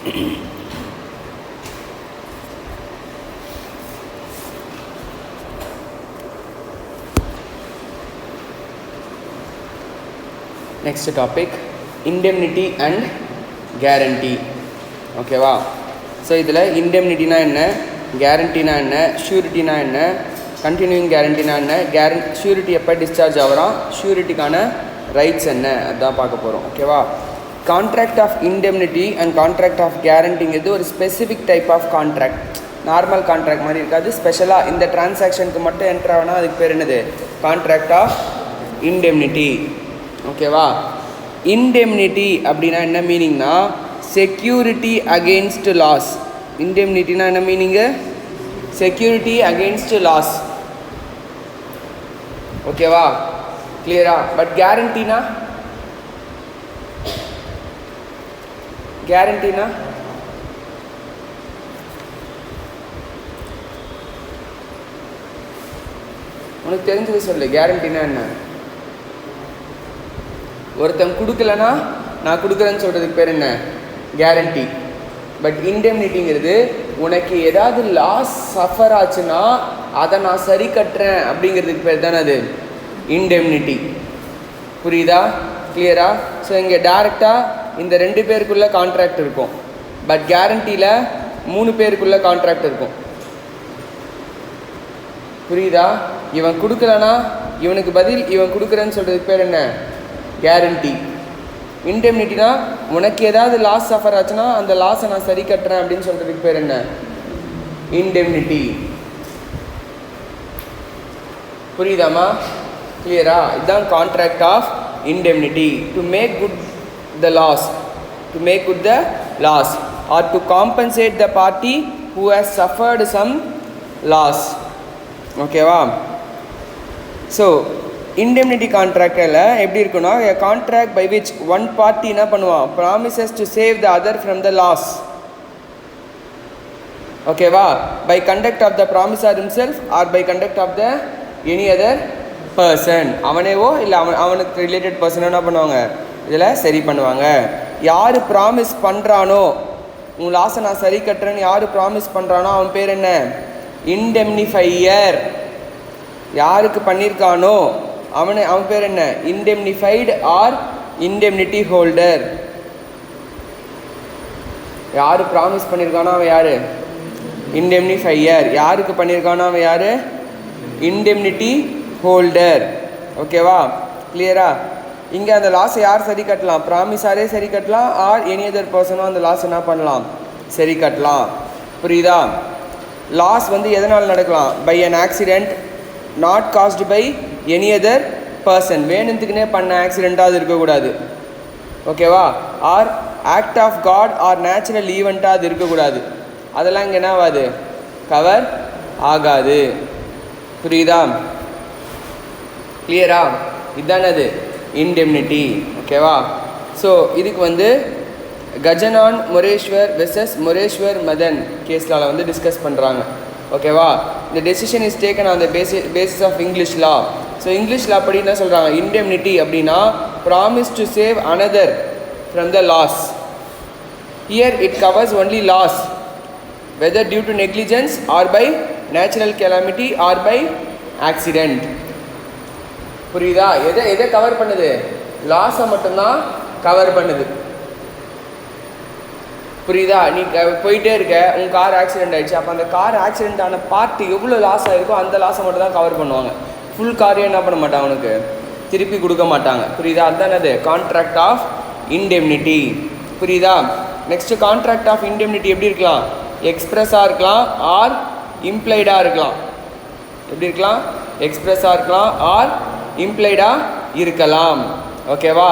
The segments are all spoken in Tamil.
Next topic, indemnity and guarantee. ஓகேவா? ஸோ இதில் இண்டெம்னிட்டினா என்ன, கேரண்டினா என்ன, ஷூரிட்டினா என்ன, கண்டினியூயிங் கேரண்டினா என்ன, ஷூரிட்டி எப்போ டிஸ்சார்ஜ் ஆகிறான், ஷூரிட்டிக்கான ரைட்ஸ் என்ன, அதுதான் பார்க்க போகிறோம். ஓகேவா? Contract of indemnity and contract of கேரண்டிங்கிறது ஒரு specific type of contract. Normal contract மாதிரி இருக்காது. ஸ்பெஷலாக இந்த டிரான்சாக்ஷனுக்கு மட்டும் என்ட்ரு ஆகுனா அதுக்கு பேர் என்னது, கான்ட்ராக்ட் ஆஃப் இண்டெம்னிட்டி. ஓகேவா? இண்டெம்னிட்டி அப்படின்னா என்ன மீனிங்னா, செக்யூரிட்டி அகெயின்ஸ்ட் லாஸ். இண்டெம்னிட்டினா என்ன மீனிங்கு, செக்யூரிட்டி அகெயின்ஸ்ட் லாஸ். ஓகேவா? கிளியரா? பட் கேரண்டினா, கேரண்டினா உனக்கு தெரிஞ்சது சொல்லு. கேரண்டினா என்ன? ஒருத்தன் கொடுக்கலன்னா நான் கொடுக்குறேன்னு சொல்கிறதுக்கு பேர் என்ன, கேரண்டி. பட் இண்டெம்னிட்டிங்கிறது உனக்கு ஏதாவது லாஸ் சஃபர் ஆச்சுன்னா அதை நான் சரி கட்டுறேன் அப்படிங்கிறதுக்கு பேர் தானே அது இண்டெம்னிட்டி. புரியுதா? கிளியரா? ஸோ இங்கே டேரெக்டாக இந்த 2 பேருக்குள்ளே கான்ட்ராக்ட் இருக்கும். பட் கேரண்டியில் 3 பேருக்குள்ளே கான்ட்ராக்ட் இருக்கும். புரியுதா? இவன் கொடுக்கலனா இவனுக்கு பதில் இவன் கொடுக்குறேன்னு சொல்கிறதுக்கு பேர் என்ன, கேரண்டி. இண்டெம்னிட்டினா உனக்கு ஏதாவது லாஸ் சஃபர் ஆச்சுன்னா அந்த லாஸை நான் சரி கட்டுறேன் அப்படின்னு சொல்கிறதுக்கு பேர் என்ன, இண்டெம்னிட்டி. புரியுதாமா? கிளியரா? இதுதான் contract of indemnity. To make good the loss, to make good the loss or to compensate the party who has suffered some loss. ஓகேவா? ஸோ இண்டெம்னிட்டி கான்ட்ராக்டில் எப்படி இருக்குன்னா, a contract by which one party என்ன பண்ணுவான், promises to save the other from the loss. ஓகேவா? by conduct of the promisor himself or by conduct of the any other person. அவனேவோ இல்லை அவனுக்கு ரிலேட்டட் பர்சனோ என்ன பண்ணுவாங்க, இதில் சரி பண்ணுவாங்க. யார் ப்ராமிஸ் பண்ணுறானோ, உன் லாஸை நான் சரி கட்டுறேன்னு யார் ப்ராமிஸ் பண்ணுறானோ அவன் பேர் என்ன, இண்டெம்னிஃபையர். யாருக்கு பண்ணியிருக்கானோ அவன் பேர் என்ன, இண்டெம்னிஃபைடு ஆர் இண்டெம்னிட்டி ஹோல்டர். யார் ப்ராமிஸ் பண்ணியிருக்கானோ அவன் யார், இண்டெம்னிஃபையர். யாருக்கு பண்ணியிருக்கானோ அவன் யார், இண்டெம்னிட்டி ஹோல்டர். ஓகேவா? கிளியரா? இங்கே அந்த லாஸை யார் சரி கட்டலாம், ப்ராமிஸாரே சரி கட்டலாம் ஆர் எனி அதர் பர்சனோ அந்த லாஸ் என்ன பண்ணலாம், சரி கட்டலாம். புரியுதா? லாஸ் எதனால் நடக்கலாம், by an accident not caused by any other person. வேணுத்துக்குனே பண்ண ஆக்சிடெண்ட்டாக அது இருக்கக்கூடாது. ஓகேவா? Or act of God or natural ஈவெண்ட்டாக அது இருக்கக்கூடாது. அதெல்லாம் இங்கே என்னவாது, கவர் ஆகாது. புரியுதா? கிளியரா? இதுதானே அது இண்டெம்னிட்டி. ஓகேவா? ஸோ இதுக்கு கஜனான் மொரேஸ்வர் வெர்சஸ் மொரேஸ்வர் மதன் கேஸில் டிஸ்கஸ் பண்ணுறாங்க. ஓகேவா? இந்த decision is taken on the basis of English law. So இங்கிலீஷில் அப்படி என்ன சொல்கிறாங்க, இண்டெம்னிட்டி அப்படின்னா promise to save another from the loss. Here it covers only loss whether due to negligence or by natural calamity or by accident. புரியுதா? எதை கவர் பண்ணுது, லாஸை மட்டும்தான் கவர் பண்ணுது. புரியுதா? நீ போயிட்டே இருக்க, உங்கள் கார் ஆக்சிடென்ட் ஆகிடுச்சு. அப்போ அந்த கார் ஆக்சிடென்ட் ஆன பார்ட்டி எவ்வளோ லாஸ் ஆகிருக்கோ அந்த லாஸை மட்டும் தான் கவர் பண்ணுவாங்க. ஃபுல் காரையும் என்ன பண்ண மாட்டாங்க, அவனுக்கு திருப்பி கொடுக்க மாட்டாங்க. புரியுதா? அதுதான் அது கான்ட்ராக்ட் ஆஃப் இண்டெம்னிட்டி. புரியுதா? நெக்ஸ்ட்டு கான்ட்ராக்ட் ஆஃப் இண்டெம்னிட்டி எப்படி இருக்கலாம், எக்ஸ்பிரஸாக இருக்கலாம் ஆர் இம்ப்ளைடாக இருக்கலாம். எப்படி இருக்கலாம், எக்ஸ்பிரஸாக இருக்கலாம் ஆர் இம்ப்ளைடாக இருக்கலாம். ஓகேவா?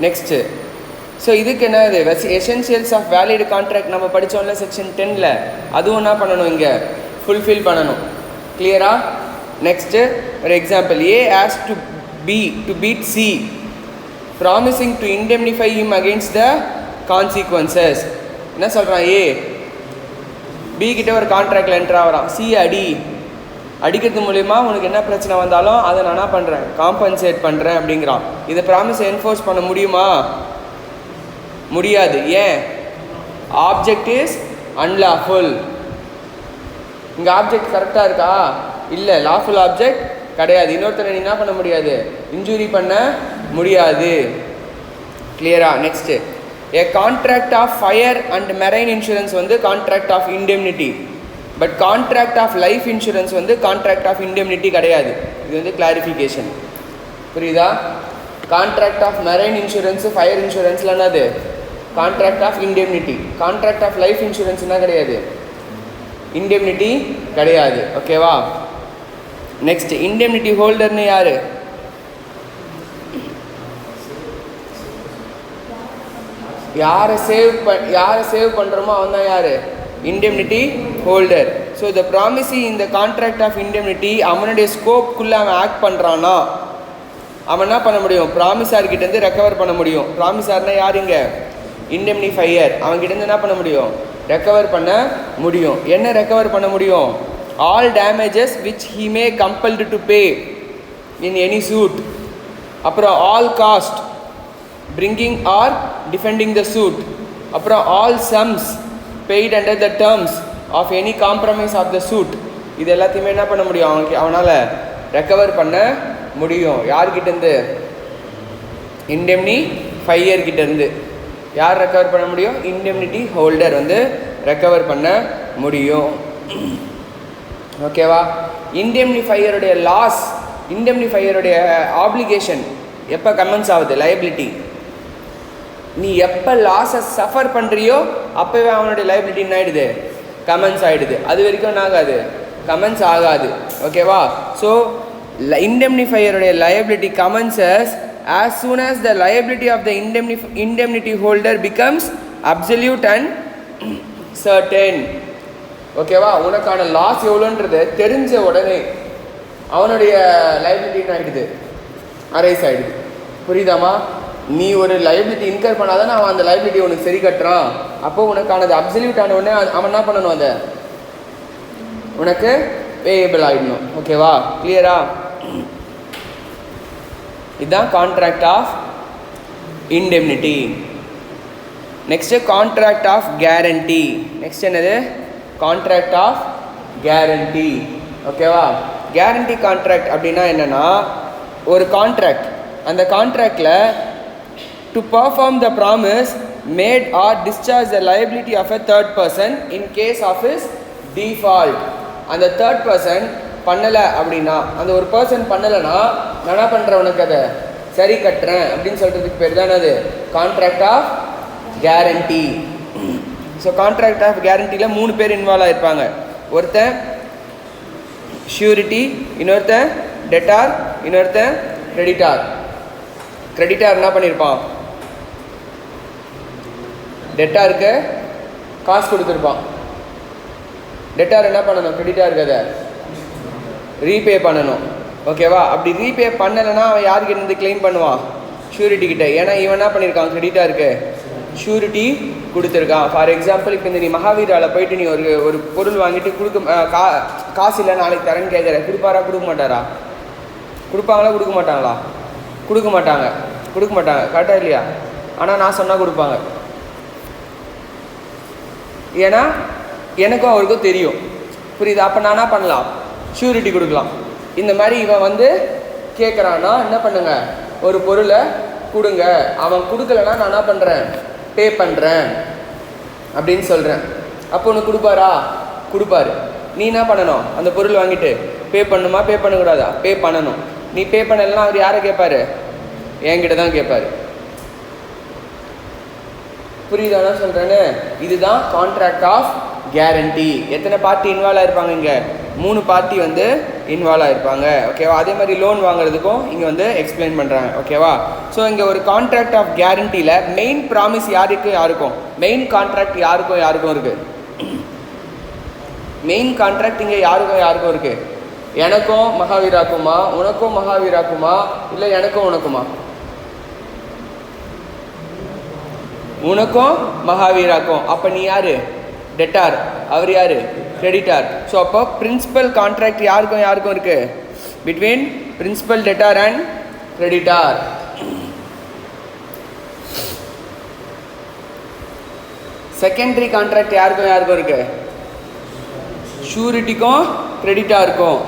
நெக்ஸ்ட்டு ஸோ இதுக்கு என்ன, இது எசென்ஷியல்ஸ் ஆஃப் வேலிட் கான்ட்ராக்ட் நம்ம படித்தோம்ல செக்ஷன் 10ல், அதுவும் என்ன பண்ணணும், இங்கே ஃபுல்ஃபில் பண்ணணும். கிளியரா? நெக்ஸ்ட்டு ஒரு எக்ஸாம்பிள், ஏ ஆஸ் to beat C promising to indemnify him against the consequences. என்ன சொல்கிறான், ஏ பி கிட்ட ஒரு கான்ட்ராக்டில் என்ட்ரு ஆகிறான், சி அடி அடிக்கிறது மூலிமா உனக்கு என்ன பிரச்சனை வந்தாலும் அதை நான் என்ன பண்ணுறேன், காம்பன்சேட் பண்ணுறேன் அப்படிங்கிறான். இதை ப்ராமிஸை என்ஃபோர்ஸ் பண்ண முடியுமா? முடியாது. ஏன்? Object is unlawful. இங்கே ஆப்ஜெக்ட் கரெக்டாக இருக்கா? இல்லை, லாஃபுல் ஆப்ஜெக்ட் கிடையாது. இன்னொருத்தரை நீ என்ன பண்ண முடியாது, இன்ஜூரி பண்ண முடியாது. கிளியரா? Next, a contract of fire and marine insurance வந்து contract of indemnity. But contract of life insurance வந்து கான்ட்ராக்ட் ஆஃப் இண்டெம்னிட்டி கிடையாது. இது வந்து கிளாரிஃபிகேஷன். புரியுதா? Contract of marine insurance fire இன்சூரன்ஸ்லாம் என்னது? Contract of indemnity. Contract of life இன்சூரன்ஸ்னால் கிடையாது, இண்டெம்னிட்டி கிடையாது. ஓகேவா? நெக்ஸ்ட், இண்டெம்னிட்டி ஹோல்டர்னு யார்? யாரை சேவ் பண்ணுறோமோ அவன் தான் யார்? இண்டெம்னிட்டி ஹோல்டர். ஸோ த ப்ராமிசி இந்த கான்ட்ராக்ட் ஆஃப் இண்டெம்னிட்டி அவனுடைய ஸ்கோப்புக்குள்ளே அவன் ஆக்ட் பண்ணுறான்னா அவன் என்ன பண்ண முடியும், ப்ராமிசார்கிட்டேருந்து ரெக்கவர் பண்ண முடியும். ப்ராமிசார்னா யார்? இங்கே இண்டெம்னிஃபையர். அவன்கிட்டேருந்து என்ன பண்ண முடியும், ரெக்கவர் பண்ண முடியும். என்ன ரெக்கவர் பண்ண முடியும்? All damages which he may compelled to pay in any suit. அப்புறம் all cost bringing or defending the suit. அப்புறம் all sums paid under the terms of any compromise of the suit. இது எல்லாத்தையுமே என்ன பண்ண முடியும், அவனால் ரெக்கவர் பண்ண முடியும். யார்கிட்டேருந்து? இண்டெம்னிஃபையர்கிட்டேருந்து. யார் ரெக்கவர் பண்ண முடியும்? இண்டெம்னிட்டி ஹோல்டர் வந்து ரெக்கவர் பண்ண முடியும். ஓகேவா? இண்டெம்னிஃபையருடைய லாஸ், இண்டெம்னிஃபையருடைய ஆப்ளிகேஷன் எப்போ கமென்ஸ் ஆகுது? லைபிலிட்டி. நீ எப்போ லாஸை சஃபர் பண்ணுறியோ அப்போவே அவனுடைய லைபிலிட்டி என்ன ஆகிடுது? கமென்ஸ் ஆகிடுது. அது வரைக்கும் என்ன ஆகாது? கமென்ஸ் ஆகாது. ஓகேவா? ஸோ இண்டெம்னிஃபையருடைய liability commences as soon as the liability of the indemnity holder becomes absolute and certain. ஓகேவா? உனக்கான லாஸ் எவ்வளோன்றது தெரிஞ்ச உடனே அவனுடைய லைபிலிட்டி என்ன ஆகிடுது? அரைஸ் ஆகிடுது. புரியுதாமா? நீ ஒரு லைபிலிட்டி இன்கர் பண்ணாதான் அவன் அந்த லைபிலிட்டி உனக்கு சரி கட்டுறான். அப்போது உனக்கானது அப்சல்யூட் ஆன உடனே அவன் என்ன பண்ணணும், அதை உனக்கு பேயபிள் ஆகிடணும். ஓகேவா? கிளியரா? இதுதான் contract of indemnity. Next contract of guarantee. Next என்னது? Contract of guarantee. ஓகேவா? கேரண்டி கான்ட்ராக்ட் அப்படின்னா என்னென்னா, ஒரு கான்ட்ராக்ட், அந்த கான்ட்ராக்டில் to perform the promise made or discharge the liability of a third person in case of his default. அந்த தேர்ட் பர்சன் பண்ணலை அப்படின்னா, அந்த ஒரு பர்சன் பண்ணலைன்னா நான் என்ன பண்ணுறேன், உனக்கு அதை சரி கட்டுறேன் அப்படின்னு சொல்கிறதுக்கு பேர் தான் அது contract of guarantee. So contract of கேரண்டியில் 3 பேர் இன்வால்வ் ஆகிருப்பாங்க. ஒருத்தன் ஷூரிட்டி, இன்னொருத்தன் டெட்டார், இன்னொருத்தன் கிரெடிட்டார். கிரெடிட்டார் என்ன பண்ணியிருப்பான், டெட்டாருக்கு காசு கொடுத்துருப்பான். டெட்டார் என்ன பண்ணணும், கிரெடிட்டாருக்கு அதை ரீபே பண்ணணும். ஓகேவா? அப்படி ரீபே பண்ணலைன்னா அவன் யாருக்கிட்ட இருந்து கிளைம் பண்ணுவான், ஷூரிட்டி கிட்ட. ஏன்னா இவன் என்ன பண்ணியிருக்கான், கிரெடிட்டாருக்கு ஷூரிட்டி கொடுத்துருக்கான். ஃபார் எக்ஸாம்பிள், இப்போ இந்த நீ மகாவீராவில் போயிட்டு நீ ஒரு பொருள் வாங்கிட்டு காசு இல்லை நாளைக்கு தரேன்னு கேட்குற, கொடுப்பாரா கொடுக்க மாட்டாரா? கொடுப்பாங்களா கொடுக்க மாட்டாங்களா? கொடுக்க மாட்டாங்க. கரெக்டாக இல்லையா? ஆனால் நான் சொன்னால் கொடுப்பாங்க. ஏன்னா எனக்கும் அவருக்கும் தெரியும். புரியுது? அப்போ நான் என்ன பண்ணலாம், ஷூரிட்டி கொடுக்கலாம். இந்த மாதிரி இவன் வந்து கேட்குறான்னா என்ன பண்ணுங்க, ஒரு பொருளை கொடுங்க. அவன் கொடுக்கலன்னா நான் என்ன பண்ணுறேன், பே பண்ணுறேன் அப்படின்னு சொல்கிறேன். அப்போ ஒன்று கொடுப்பாரா? கொடுப்பாரு. நீ என்ன பண்ணணும், அந்த பொருள் வாங்கிட்டு பே பண்ணணுமா பே பண்ணக்கூடாதா? பே பண்ணணும். நீ பே பண்ணலைன்னா அவர் யாரை கேட்பாரு, என்கிட்ட தான் கேட்பாரு. புரியுதானா சொல்கிறேன்னு? இதுதான் கான்ட்ராக்ட் ஆஃப் கேரண்டி. எத்தனை பார்ட்டி இன்வால்வ் ஆகிருப்பாங்க இங்கே? 3 பார்ட்டி வந்து இன்வால்வ் ஆகிருப்பாங்க. ஓகேவா? அதே மாதிரி லோன் வாங்குறதுக்கும் இங்கே வந்து எக்ஸ்பிளைன் பண்ணுறாங்க. ஓகேவா? ஸோ இங்கே ஒரு கான்ட்ராக்ட் ஆஃப் கேரண்டியில் மெயின் ப்ராமிஸ் யாருக்கும் மெயின் கான்ட்ராக்ட் யாருக்கும் இருக்குது. மெயின் கான்ட்ராக்ட் இங்கே யாருக்கும் இருக்குது. எனக்கும் மகாவீராக்குமா, உனக்கும் மகாவீராக்குமா, இல்லை எனக்கும் உனக்குமா? உனக்கும் மகாவீராக்கும். அப்போ நீ யார், டெட்டார். அவர் யார், கிரெடிட்டார். ஸோ அப்போ பிரின்சிபல் கான்ட்ராக்ட் யாருக்கும் இருக்கு? Between principal debtor and creditor. Secondary contract யாருக்கும் இருக்கு? ஷூரிட்டிக்கும் கிரெடிட்டாருக்கும்.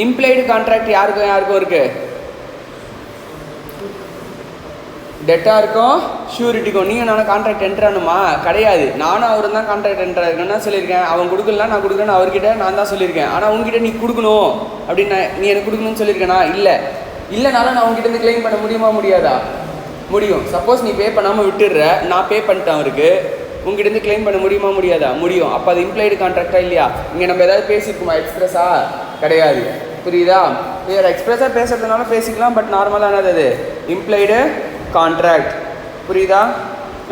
இம்ப்ளைடு கான்ட்ராக்ட் யாருக்கும் இருக்கு? டெட்டாருக்கும் ஷூரிட்டிக்கும். நீங்கள் நானும் கான்ட்ராக்ட் என்ட்ரு ஆகணுமா? கிடையாது. நானும் அவரும் தான் கான்ட்ராக்ட் என்ட்ரு ஆகிருக்கேன்னு தான் சொல்லியிருக்கேன். அவன் கொடுக்கலாம், நான் கொடுக்குறேன்னு அவர்கிட்ட நான் தான் சொல்லியிருக்கேன். ஆனால் உங்ககிட்ட நீ கொடுக்கணும் அப்படின்னு நீ எனக்கு கொடுக்கணும்னு சொல்லியிருக்கேனா? இல்லைனாலும் நான் உங்ககிட்ட இருந்து கிளைம் பண்ண முடியுமா முடியாதா? முடியும். சப்போஸ் நீ பே பண்ணாமல் விட்டுடுற, நான் பே பண்ணிட்டேன் அவருக்கு, உங்ககிட்ட இருந்து கிளைம் பண்ண முடியுமா முடியாதா? முடியும். அப்போ அது இம்ப்ளைடு கான்ட்ராக்டா இல்லையா? இங்கே நம்ம ஏதாவது பேசியிருக்குமா எக்ஸ்பிரஸா? கிடையாது. புரியுதா? வேறு எக்ஸ்பிரஸாக பேசுறதுனால பேசிக்கலாம், பட் நார்மலாக என்னது அது இம்ப்ளைடு கான்ட்ராக்ட். புரியுதா?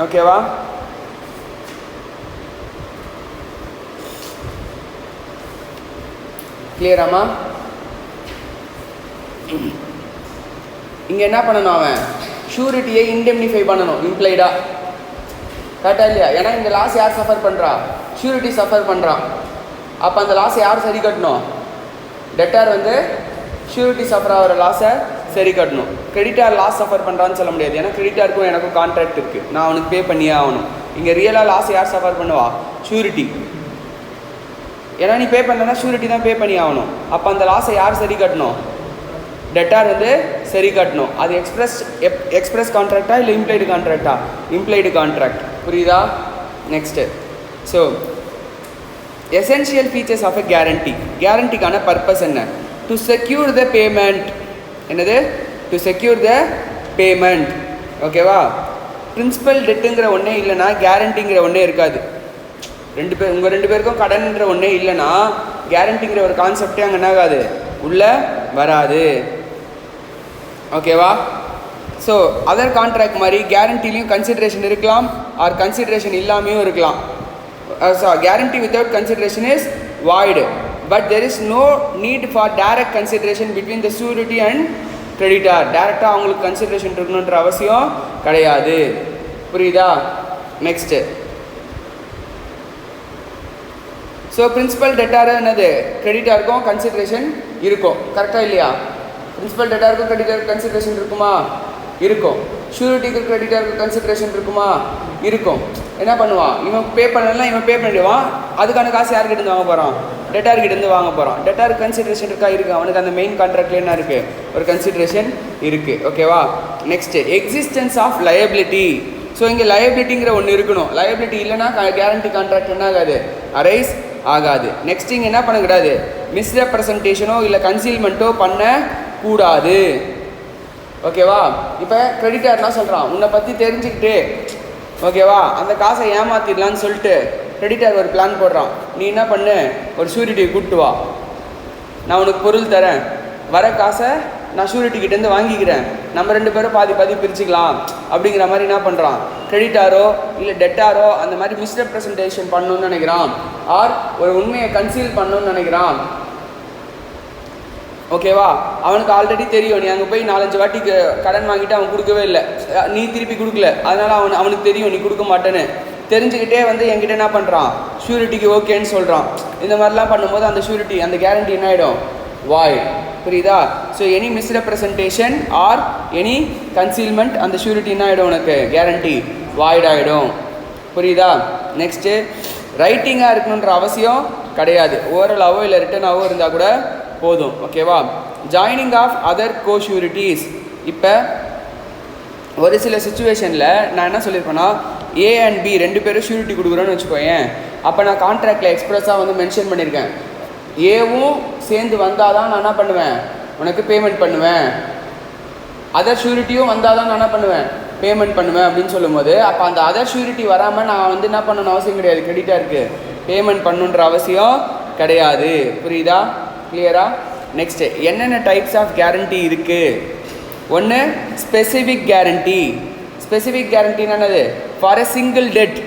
ஓகேவா? கிளியராமா? இங்கே என்ன பண்ணணும்? அவன் ஷூரிட்டியை இண்டெம்னிஃபை பண்ணணும் இம்ப்ளைடா. கரெக்டா இல்லையா? ஏன்னா இந்த லாஸ் யார் சஃபர் பண்ணுறா? ஷூரிட்டி சஃபர் பண்ணுறான். அப்போ அந்த லாஸை யார் சரி கட்டணும்? டெட்டார் வந்து ஷூரிட்டி சஃபர் ஆகிற லாஸை சரி கட்டணும். கிரெடிட்டார் லாஸ் சஃபர் பண்ணுறான்னு சொல்ல முடியாது. ஏன்னா கிரெடிட்டாருக்கும் எனக்கும் கான்ட்ராக்ட் இருக்குது, நான் அவனுக்கு பே பண்ணியே ஆகணும். இங்கே ரியலாக லாஸ் யார் சஃபர் பண்ணுவா? ஷூரிட்டி. ஏன்னா நீ பே பண்ணனா ஷூரிட்டி தான் பே பண்ணி ஆகணும். அப்போ அந்த லாஸை யார் சரி கட்டணும்? டெட்டார் வந்து சரி கட்டணும். அது எக்ஸ்பிரஸ் கான்ட்ராக்டா இல்லை இம்ப்ளைடு கான்ட்ராக்டா? Implied contract. புரியுதா? Next. So essential features of a guarantee. கேரண்டிக்கான பர்பஸ் என்ன? To secure the payment. என்னது? To secure the payment. ஓகேவா? பிரின்சிபல் டெட்டுங்கிற ஒன்றே இல்லைனா கேரண்டிங்கிற ஒன்றே இருக்காது. உங்கள் ரெண்டு பேருக்கும் கடன்ன்ற ஒன்றே இல்லைனா கேரண்டிங்கிற ஒரு கான்செப்டே அங்கே என்ன ஆகாது, உள்ளே வராது. ஓகேவா? ஸோ அதர் கான்ட்ராக்ட் மாதிரி கேரண்டிலையும் கன்சிடரேஷன் இருக்கலாம், ஆர் கன்சிடரேஷன் இல்லாமையும் இருக்கலாம். Guarantee without consideration is void, but there is no need for direct consideration between the surety and creditor. Direct அவங்களுக்கு கன்சிடரேஷன் இருக்கணுன்ற அவசியம் கிடையாது. புரியுதா? நெக்ஸ்ட். ஸோ பிரின்சிபல் டெட்டார் என்னது? கிரெடிட்டாருக்கும் கன்சிடரேஷன் இருக்கும். கரெக்டாக இல்லையா? பிரின்சிபல் டெட்டாருக்கும் கிரெடிட்டாருக்கு கன்சிடரேஷன் இருக்குமா? இருக்கும். ஷூரிட்டிக்கு கிரெடிட்டாருக்கு கன்சிடரேஷன் இருக்குமா? இருக்கும். என்ன பண்ணுவான்? இவன் பே பண்ணலாம், இவன் பே பண்ணிடுவான். அதுக்கான காசு யார்கிட்ட இருந்து வாங்க போகிறான்? டெட்டார்கிட்ட இருந்து வாங்க போகிறான். டெட்டாருக்கு கன்சிடரேஷன் இருக்கா? இருக்குது. அவனுக்கு அந்த மெயின் கான்ட்ராக்டில் என்ன இருக்குது? ஒரு கன்சிடரேஷன் இருக்குது. ஓகேவா? Next existence of liability. So இங்கே லயபிலிட்டிங்கிற ஒன்று இருக்கணும். லயபிலிட்டி இல்லைனா கேரண்டி கான்ட்ராக்ட் என்ன ஆகாது? அரைஸ் ஆகாது. நெக்ஸ்ட் இங்கே என்ன பண்ணக்கூடாது? மிஸ்ரெப்ரசன்டேஷனோ இல்லை கன்சீல்மெண்ட்டோ பண்ணக்கூடாது. ஓகேவா? இப்போ கிரெடிட்டார்லாம் சொல்கிறான், உன்னை பற்றி தெரிஞ்சுக்கிட்டு ஓகேவா அந்த காசை ஏமாற்றிடலான்னு சொல்லிட்டு கிரெடிட்டார் ஒரு பிளான் போடுறான். நீ என்ன பண்ணு? ஒரு ஷூரிட்டியை கூப்பிட்டு வா, நான் உனக்கு பொருள் தரேன், வர காசை நான் ஷூரிட்டிக்கிட்டேருந்து வாங்கிக்கிறேன், நம்ம ரெண்டு பேரும் பாதி பாதி பிரிச்சுக்கலாம் அப்படிங்கிற மாதிரி என்ன பண்ணுறான்? கிரெடிட்டாரோ இல்லை டெட்டாரோ அந்த மாதிரி மிஸ்ரெப்ரசன்டேஷன் பண்ணணும்னு நினைக்கிறான், ஆர் ஒரு உண்மையை கன்சீல் பண்ணணும்னு நினைக்கிறான். ஓகேவா? அவனுக்கு ஆல்ரெடி தெரியும் நீ அங்கே போய் 4-5 வாட்டி கடன் வாங்கிட்டு அவன் கொடுக்கவே இல்லை, நீ திருப்பி கொடுக்கல, அதனால் அவனுக்கு தெரியும் நீ கொடுக்க மாட்டேன்னு. தெரிஞ்சுக்கிட்டே வந்து என்கிட்ட என்ன பண்ணுறான்? ஷூரிட்டிக்கு ஓகேன்னு சொல்கிறான். இந்த மாதிரிலாம் பண்ணும்போது அந்த ஷூரிட்டி, அந்த கேரண்டி என்ன ஆகிடும்? வாய்ட். புரியுதா? So any misrepresentation or any concealment அந்த ஷூரிட்டி என்ன ஆகிடும்? உனக்கு கேரண்டி வாய்ட் ஆகிடும். புரியுதா? நெக்ஸ்ட்டு ரைட்டிங்காக இருக்கணுன்ற அவசியம் கிடையாது. ஓரலாவோ இல்லை ரிட்டனாவோ இருந்தால் கூட போதும். ஓகேவா? Joining of other co sureties. இப்போ ஒரு சில சுச்சுவேஷனில் நான் என்ன சொல்லியிருப்பேன்னா, ஏ அண்ட் பி ரெண்டு பேரும் ஷூரிட்டி கொடுக்குறோன்னு வச்சுக்கோயேன். அப்போ நான் கான்ட்ராக்டில் எக்ஸ்ப்ரெஸ்ஸாக வந்து மென்ஷன் பண்ணியிருக்கேன், ஏவும் சேர்ந்து வந்தால் தான் நான் என்ன பண்ணுவேன்? உனக்கு பேமெண்ட் பண்ணுவேன், அதர் ஷூரிட்டியும் வந்தால் தான் நான் என்ன பண்ணுவேன்? பேமெண்ட் பண்ணுவேன் அப்படின்னு சொல்லும்போது, அப்போ அந்த அதர் ஷூரிட்டி வராமல் நான் வந்து என்ன பண்ணணும்னு அவசியம் கிடையாது. கிரெடிட்டாருக்கு பேமெண்ட் பண்ணுன்ற அவசியம் கிடையாது. புரியுதா? கிளியரா? நெக்ஸ்ட்டு என்னென்ன டைப்ஸ் ஆஃப் கேரண்டி இருக்குது? ஒன்று ஸ்பெசிஃபிக் கேரண்டி. ஸ்பெசிஃபிக் கேரண்டின்னா என்னது? For a single debt.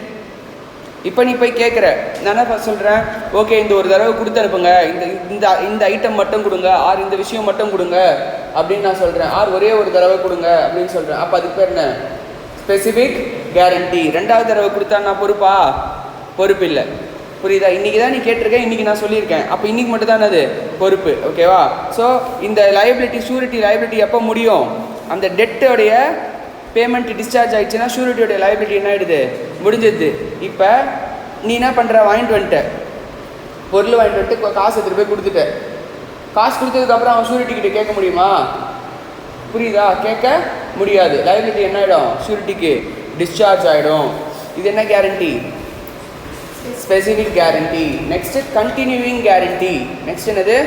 இப்போ நீ போய் கேட்குற, நான் என்ன சொல்கிறேன்? ஓகே இந்த ஒரு தடவை கொடுத்து அனுப்புங்க, இந்த இந்த ஐட்டம் மட்டும் கொடுங்க, ஆர் இந்த விஷயம் மட்டும் கொடுங்க அப்படின்னு நான் சொல்கிறேன், ஆர் ஒரே ஒரு தடவை கொடுங்க அப்படின்னு சொல்கிறேன். அப்போ அதுக்கு பேர் என்ன? Specific guarantee. ரெண்டாவது தடவை கொடுத்தா நான் பொறுப்பா? பொறுப்பு இல்லை. புரியுதா? இன்றைக்கி தான் நீ கேட்டிருக்கேன், இன்றைக்கி நான் சொல்லியிருக்கேன். அப்போ இன்றைக்கி மட்டும் தான் அது பொறுப்பு. ஓகேவா? ஸோ இந்த லைபிலிட்டி ஷூரிட்டி லைபிலிட்டி எப்போ முடியும்? அந்த டெட்டோடைய பேமெண்ட் டிஸ்சார்ஜ் ஆகிடுச்சுன்னா ஷூரிட்டியோடைய லைபிலிட்டி என்ன ஆகிடுது? முடிஞ்சிடுது. இப்போ நீ என்ன பண்ணுற? வாங்கிட்டு வந்துட்ட, பொருள் வாங்கிட்டு வந்துட்டு காசு எடுத்துகிட்டு போய் கொடுத்துட்ட. காசு கொடுத்ததுக்கப்புறம் அவன் ஷூரிட்டிக்கிட்ட கேட்க முடியுமா? புரியுதா? கேட்க முடியாது. லைபிலிட்டி என்ன ஆகிடும்? ஷூரிட்டிக்கு டிஸ்சார்ஜ் ஆகிடும். இது என்ன guarantee? Specific guarantee. Next continuing guarantee. Next என்னது?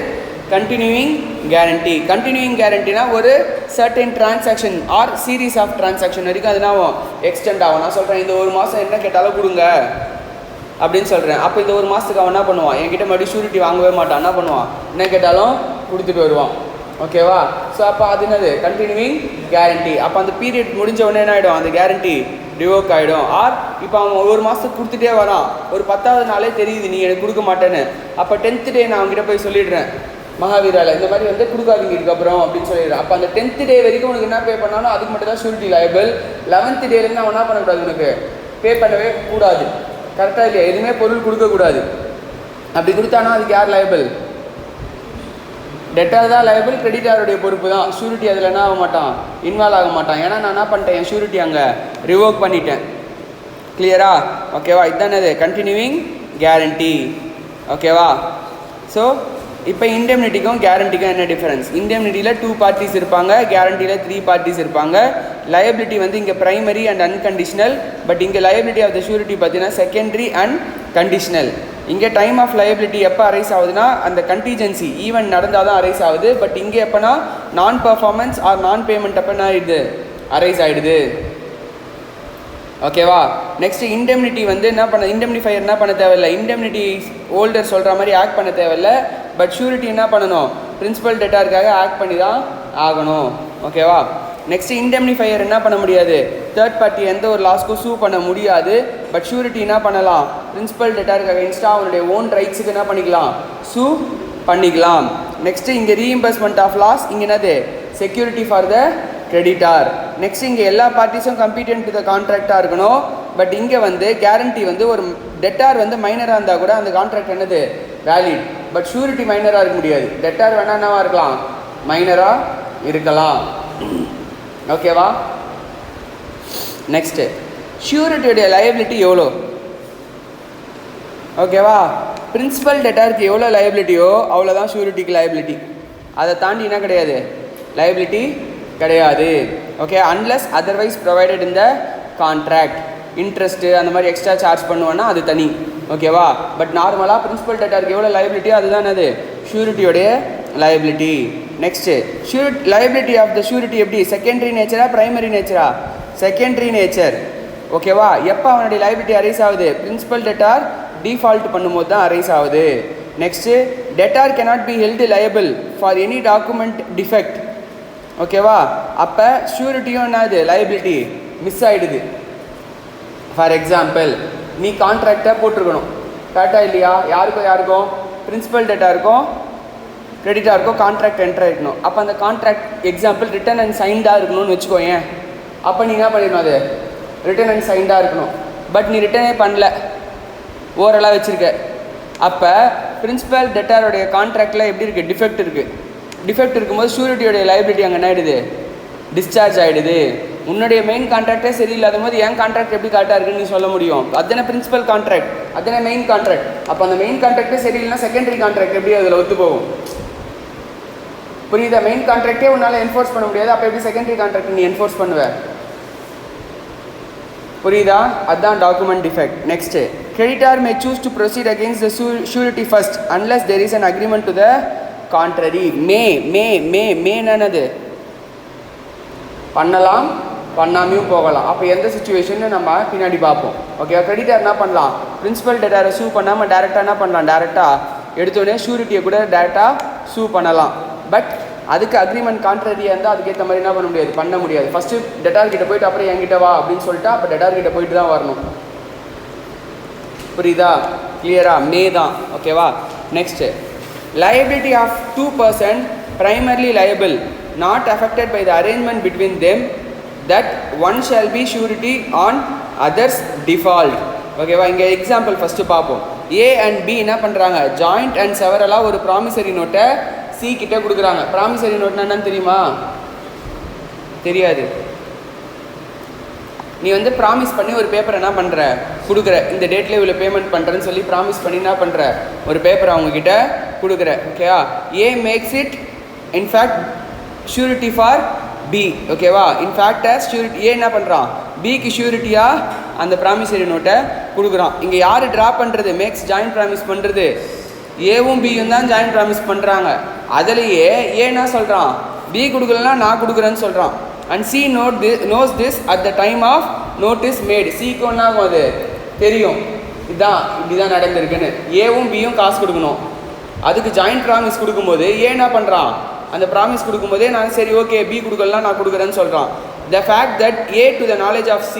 Continuing guarantee. கண்டினியூவிங் கேரண்டினா ஒரு certain transaction or series of transaction வரைக்கும் அது என்ன ஆகும்? எக்ஸ்டெண்ட் ஆகும். நான் சொல்கிறேன், இந்த ஒரு மாதம் என்ன கேட்டாலும் கொடுங்க அப்படின்னு சொல்கிறேன். அப்போ இந்த ஒரு மாதத்துக்கு அவன் என்ன பண்ணுவான்? என்கிட்ட மறுபடியும் ஷூரிட்டி வாங்கவே மாட்டான். என்ன பண்ணுவான்? என்ன கேட்டாலும் கொடுத்துட்டு வருவான். ஓகேவா? ஸோ அப்போ அது என்னது? Continuing guarantee. அப்போ அந்த பீரியட் முடிஞ்ச உடனே என்ன ஆகிடும்? அந்த கேரண்டி ரிவோக் ஆகிடும். ஆர் இப்போ அவன் ஒரு மாதத்துக்கு கொடுத்துட்டே வரான், ஒரு 10வது நாளே தெரியுது நீ எனக்கு கொடுக்க மாட்டேன்னு. அப்போ 10th டே நான் அவங்ககிட்ட போய் சொல்லிடுறேன், மகாவீரால இந்த மாதிரி வந்து கொடுக்காதீங்க இதுக்கப்புறம் அப்படின்னு சொல்லிடுறேன். அப்போ அந்த 10th டே வரைக்கும் உனக்கு என்ன பே பண்ணாலும் அதுக்கு மட்டும் தான் ஷூரிட்டி லைபிள். 11th டேலேருந்து அவன் என்ன பண்ணக்கூடாது? உனக்கு பே பண்ணவே கூடாது. கரெக்டாக இல்லையா? எதுவுமே பொருள் கொடுக்கக்கூடாது. அப்படி கொடுத்தானா அதுக்கு யார் லைபிள்? டெட்டார் தான் லைபிள். கிரெடிட்டாருடைய பொறுப்பு தான். ஷூரிட்டி அதில் என்ன ஆக மாட்டான்? இன்வால்வ் ஆக மாட்டான். ஏன்னா நான் என்ன பண்ணிட்டேன்? என் ஷூரிட்டி அங்கே ரிவோக் பண்ணிட்டேன். கிளியரா? ஓகேவா? இதுதானது கண்டினியூவிங் கேரண்டி. ஓகேவா? ஸோ இப்போ இண்டெம்னிட்டிக்கும் கேரண்டிக்கும் என்ன டிஃபரன்ஸ்? இண்டெம்னிட்டியில் 2 பார்ட்டிஸ் இருப்பாங்க, கேரண்டியில் 3 பார்ட்டிஸ் இருப்பாங்க. லயபிலிட்டி வந்து இங்கே ப்ரைமரி அண்ட் அன்கண்டிஷனல். பட் இங்கே லயபிலிட்டி ஆஃப் த ஷூரிட்டி பார்த்தீங்கன்னா செகண்டரி அண்ட் கண்டிஷனல். இங்கே டைம் ஆஃப் லயபிலிட்டி எப்போ அரைஸ் ஆகுதுன்னா அந்த கண்டிஜென்சி ஈவெண்ட் நடந்தால் தான் அரைஸ் ஆகுது. பட் இங்கே எப்போனா நான் பர்ஃபார்மன்ஸ் ஆர் நான் பேமெண்ட் அப்போ என்ன ஆகிடுது? அரைஸ் ஆகிடுது. ஓகேவா? நெக்ஸ்ட்டு இண்டெம்னிட்டி வந்து என்ன பண்ண? இண்டெம்னிஃபையர் என்ன பண்ண தேவையில்லை. இண்டெம்னிட்டி ஹோல்டர் சொல்கிற மாதிரி ஆக்ட் பண்ண தேவையில்லை. பட் ஷூரிட்டி என்ன பண்ணணும்? பிரின்சிபல் டெட்டாருக்காக ஆக்ட் பண்ணி தான் ஆகணும். ஓகேவா? நெக்ஸ்ட்டு இண்டெம்னிஃபையர் என்ன பண்ண முடியாது? தேர்ட் பார்ட்டி எந்த ஒரு லாஸ்க்கும் சூ பண்ண முடியாது. பட் ஷூரிட்டி என்ன பண்ணலாம்? பிரின்சிபல் டெட்டாருக்காக இன்ஸ்டா அவனுடைய ஓன் ரைட்ஸுக்கு என்ன பண்ணிக்கலாம்? சூ பண்ணிக்கலாம். நெக்ஸ்ட்டு இங்கே ரீஇம்பர்ஸ்மெண்ட் ஆஃப் லாஸ். இங்கே என்னது? Security for the creditor. Next இங்கே எல்லா பார்ட்டிஸும் கம்பீட்டன்ட் டு த கான்ட்ராக்டாக இருக்கணும். பட் இங்கே வந்து கேரண்டி வந்து ஒரு டெட்டார் வந்து மைனராக இருந்தால் கூட அந்த கான்ட்ராக்ட் என்னது? வேலிட். பட் ஷூரிட்டி மைனராக இருக்க முடியாது. டெட்டார் வேணா என்னவா இருக்கலாம்? மைனராக இருக்கலாம். ஓகேவா? நெக்ஸ்ட்டு ஷூரிட்டியுடைய லயபிலிட்டி எவ்வளோ? ஓகேவா? பிரின்சிபல் டெட்டாருக்கு எவ்வளோ லயபிலிட்டியோ அவ்வளோதான் ஷூரிட்டிக்கு லயபிலிட்டி. அதை தாண்டி என்ன கிடையாது? லயபிலிட்டி கிடையாது. Okay, unless otherwise provided in the contract. Interest அந்த மாதிரி எக்ஸ்ட்ரா சார்ஜ் பண்ணுவோன்னா அது தனி. ஓகேவா? பட் நார்மலாக பிரின்சிபல் டெட்டாருக்கு எவ்வளோ லயபிலிட்டியோ அதுதான் அது ஷூரிட்டியோடைய liability. Next liability of the surety எப்படி? செகண்டரி நேச்சரா பிரைமரி நேச்சரா? Secondary nature. ஓகேவா? எப்போ அவனுடைய லயபிலிட்டி அரைஸ் ஆகுது? பிரின்சிபல் டெட்டார் டிஃபால்ட் பண்ணும்போது தான் அரைஸ் ஆகுது. Next debtor cannot be held liable for any document defect. ஓகேவா? அப்போ ஷூரிட்டியும் என்னது? லயபிலிட்டி மிஸ் ஆகிடுது. ஃபார் எக்ஸாம்பிள், நீ கான்ட்ராக்டை போட்டிருக்கணும், கரெக்டாக இல்லையா? யாருக்கும் பிரின்சிபல் டெட்டாருக்கும் கிரெடிட்டாருக்கும் கான்ட்ராக்ட் என்டர் ஆகிக்கணும். அப்போ அந்த கான்ட்ராக்ட் எக்ஸாம்பிள் ரிட்டன் அண்ட் சைன்டாக இருக்கணும்னு வச்சுக்கோயேன். அப்போ நீ என்ன பண்ணிடணும்? அது ரிட்டன் அண்ட் சைன்டாக இருக்கணும். பட் நீ ரிட்டனே பண்ணல, ஓரலாக வச்சுருக்க. அப்போ பிரின்சிபல் டெட்டாரோடைய கான்ட்ராக்டில் எப்படி இருக்குது? டிஃபெக்ட் இருக்குது. டிஃபெக்ட் இருக்கும்போது ஷூரிட்டியோடைய லைபிலிட்டி அங்கே என்ன ஆகிடுது? டிஸ்சார்ஜ் ஆகிடுது. உன்னுடைய மெயின் கான்ட்ராக்டே சரியில்லாத போது என் கான்ட்ராக்ட் எப்படி கரெக்டாக இருக்குன்னு நீ சொல்ல முடியும்? அதுதானே பிரின்சிபல் கான்ட்ராக்ட், அதுதானே மெயின் கான்ட்ராக்ட். அப்போ அந்த மெயின் கான்ட்ராக்டே சரியில்லைன்னா செகண்டரி கான்ட்ராக்ட் எப்படி அதில் ஒத்து போகும்? புரியுதா? மெயின் கான்ட்ராக்டே உன்னால் என்ஃபோர்ஸ் பண்ண முடியாது. அப்போ எப்படி செகண்டரி கான்ட்ராக்ட் நீ என்ஃபோர்ஸ் பண்ணுவேன்? புரியுதா? அதுதான் document defect. Next, creditor may choose to proceed against the surety first unless there is an agreement to the contrary. மேனது பண்ணலாம், பண்ணாமையும் போகலாம். அப்போ எந்த சுச்சுவேஷன்னு நம்ம பின்னாடி பார்ப்போம். ஓகே, கிரெடிட்டார் என்ன பண்ணலாம்? பிரின்சிபல் டெட்டாரை சூ பண்ணாமல் டேரெக்டாக என்ன பண்ணலாம்? டேரெக்டாக எடுத்தோடனே ஷூரிட்டியை கூட டேரெக்டாக சூ பண்ணலாம். பட் அதுக்கு அக்ரிமெண்ட் கான்ட்ரரியாக இருந்தால் அதுக்கேற்ற மாதிரி என்ன பண்ண முடியாது? பண்ண முடியாது. ஃபஸ்ட்டு டெட்டார் கிட்ட போயிட்டு அப்புறம் என்கிட்ட வா அப்படின்னு சொல்லிட்டா அப்போ டெட்டார் கிட்ட போயிட்டு தான் வரணும். புரியுதா? கிளியரா? மே தான். ஓகேவா? Next, liability of 2 persons primarily liable not affected by the arrangement between them that one shall be surety on others default. ஓகேவா? இங்கே எக்ஸாம்பிள் ஃபஸ்ட்டு பார்ப்போம். ஏ அண்ட் பி என்ன பண்ணுறாங்க, ஜாயிண்ட் அண்ட் செவரலாக ஒரு ப்ராமிசரி நோட்டை சி கிட்ட கொடுக்குறாங்க. ப்ராமிசரி நோட்னா என்னன்னு தெரியுமா? தெரியாது. நீ வந்து ப்ராமிஸ் பண்ணி ஒரு பேப்பரை என்ன பண்ணுற, கொடுக்குற, இந்த டேட்டில் இவ்வளோ பேமெண்ட் பண்ணுறேன்னு சொல்லி ப்ராமிஸ் பண்ணி என்ன பண்ணுற, ஒரு பேப்பரை அவங்கக்கிட்ட கொடுக்குற. ஓகேவா? A makes it in fact surety for B. ஓகேவா? இன்ஃபேக்ட் ஷூரிட்டி ஏ என்ன பண்ணுறான், பிக்கு ஷூரிட்டியாக அந்த ப்ராமிசரி நோட்டை கொடுக்குறான். இங்கே யார் ட்ரா பண்ணுறது, மேக்ஸ் ஜாயின்ட் ப்ராமிஸ் பண்ணுறது, ஏவும் பியும் தான் ஜாயின்ட் ப்ராமிஸ் பண்ணுறாங்க. அதுலேயே ஏ என்ன சொல்கிறான், பி கொடுக்கலன்னா நான் கொடுக்குறேன்னு சொல்கிறான். And C knows this at the time of notice made. சிக்கு ஒன்றாகும், அது தெரியும் இதுதான் இப்படி தான் நடந்திருக்குன்னு. ஏவும் பியும் காசு கொடுக்கணும். அதுக்கு ஜாயின்ட் ப்ராமிஸ் கொடுக்கும்போது ஏ என்ன பண்ணுறான், அந்த ப்ராமிஸ் கொடுக்கும்போதே நான் சரி ஓகே பி கொடுக்கலாம் நான் கொடுக்குறேன்னு சொல்கிறான். The fact that A to the knowledge of C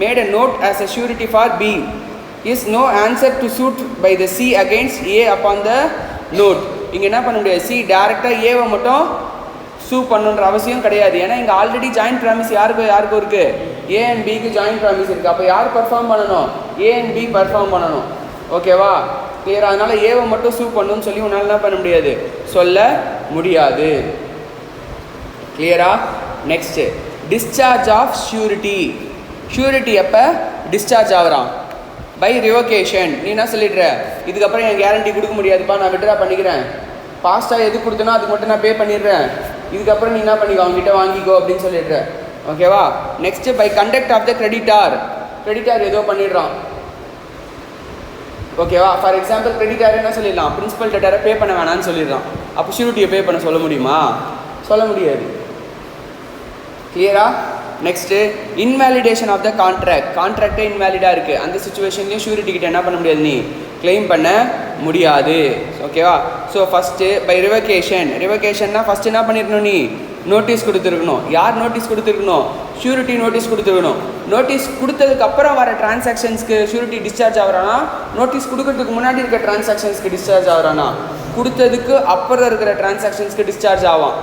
made a note as a surety for B is no answer to suit by the C against A upon the note. இங்கே என்ன பண்ண முடியாது, சி டேரெக்டாக ஏவை மட்டும் சூ பண்ணுன்ற அவசியம் கிடையாது. ஏன்னா இங்கே ஆல்ரெடி ஜாயின்ட் ப்ராமிஸ் யாருக்கும் இருக்குது, ஏ அண்ட் பிக்கு ஜாயின்ட் ப்ராமிஸ் இருக்குது. அப்போ யார் பர்ஃபார்ம் பண்ணணும், ஏ அண்ட் பி பர்ஃபார்ம் பண்ணணும். ஓகேவா? கிளியர்? அதனால் ஏவை மட்டும் சூ பண்ணணும்னு சொல்லி உன்னால் என்ன பண்ண முடியாது, சொல்ல முடியாது. கிளியரா? Next discharge of surety. Surety எப்போ டிஸ்சார்ஜ் ஆகிறான், பை ரிவோகேஷன். நீ என்ன சொல்லிடுற, இதுக்கப்புறம் என் கேரண்டி கொடுக்க முடியாதுப்பா, நான் விட்ரா பண்ணிக்கிறேன், பாஸ்ட்டாக எது கொடுத்தனோ அதுக்கு மட்டும் நான் பே பண்ணிடுறேன், இதுக்கப்புறம் நீ என்ன பண்ணிக்கோ அவங்ககிட்ட வாங்கிக்கோ அப்படின்னு சொல்லிடுற. ஓகேவா? Next by conduct of the creditor. Creditor ஏதோ பண்ணிடுறான். ஓகேவா? ஃபார் எக்ஸாம்பிள் கிரெடிட்டார் என்ன சொல்லிடலாம், பிரின்சிபல் டெட்டாரை பே பண்ண வேணான்னு சொல்லிடுறான். அப்போ ஷூரிட்டியை பே பண்ண சொல்ல முடியுமா, சொல்ல முடியாது. கிளியரா? Next invalidation of the contract. கான்ட்ராக்டே இன்வேலிடாக இருக்குது, அந்த சுச்சுவேஷன்லேயும் ஷூரிட்டி கிட்ட என்ன பண்ண முடியாது, நீ கிளைம் பண்ண முடியாது. ஓகேவா? So first by revocation. ரிவகேஷன்னா ஃபஸ்ட்டு என்ன பண்ணிருக்கணும், நீ நோட்டீஸ் கொடுத்துருக்கணும். யார் நோட்டீஸ் கொடுத்துருக்கணும், ஷூரிட்டி நோட்டீஸ் கொடுத்துருக்கணும். நோட்டீஸ் கொடுத்ததுக்கப்புறம் வர டிரான்சாக்ஷன்ஸ்க்கு ஷூரிட்டி டிஸ்சார்ஜ் ஆகிறானா, நோட்டீஸ் கொடுக்கறதுக்கு முன்னாடி இருக்க டிரான்சாக்ஷன்ஸ்க்கு டிஸ்சார்ஜ் ஆகிறானா, கொடுத்ததுக்கு அப்புறம் இருக்கிற டிரான்சாக்ஷன்ஸ்க்கு டிஸ்சார்ஜ் ஆகும்.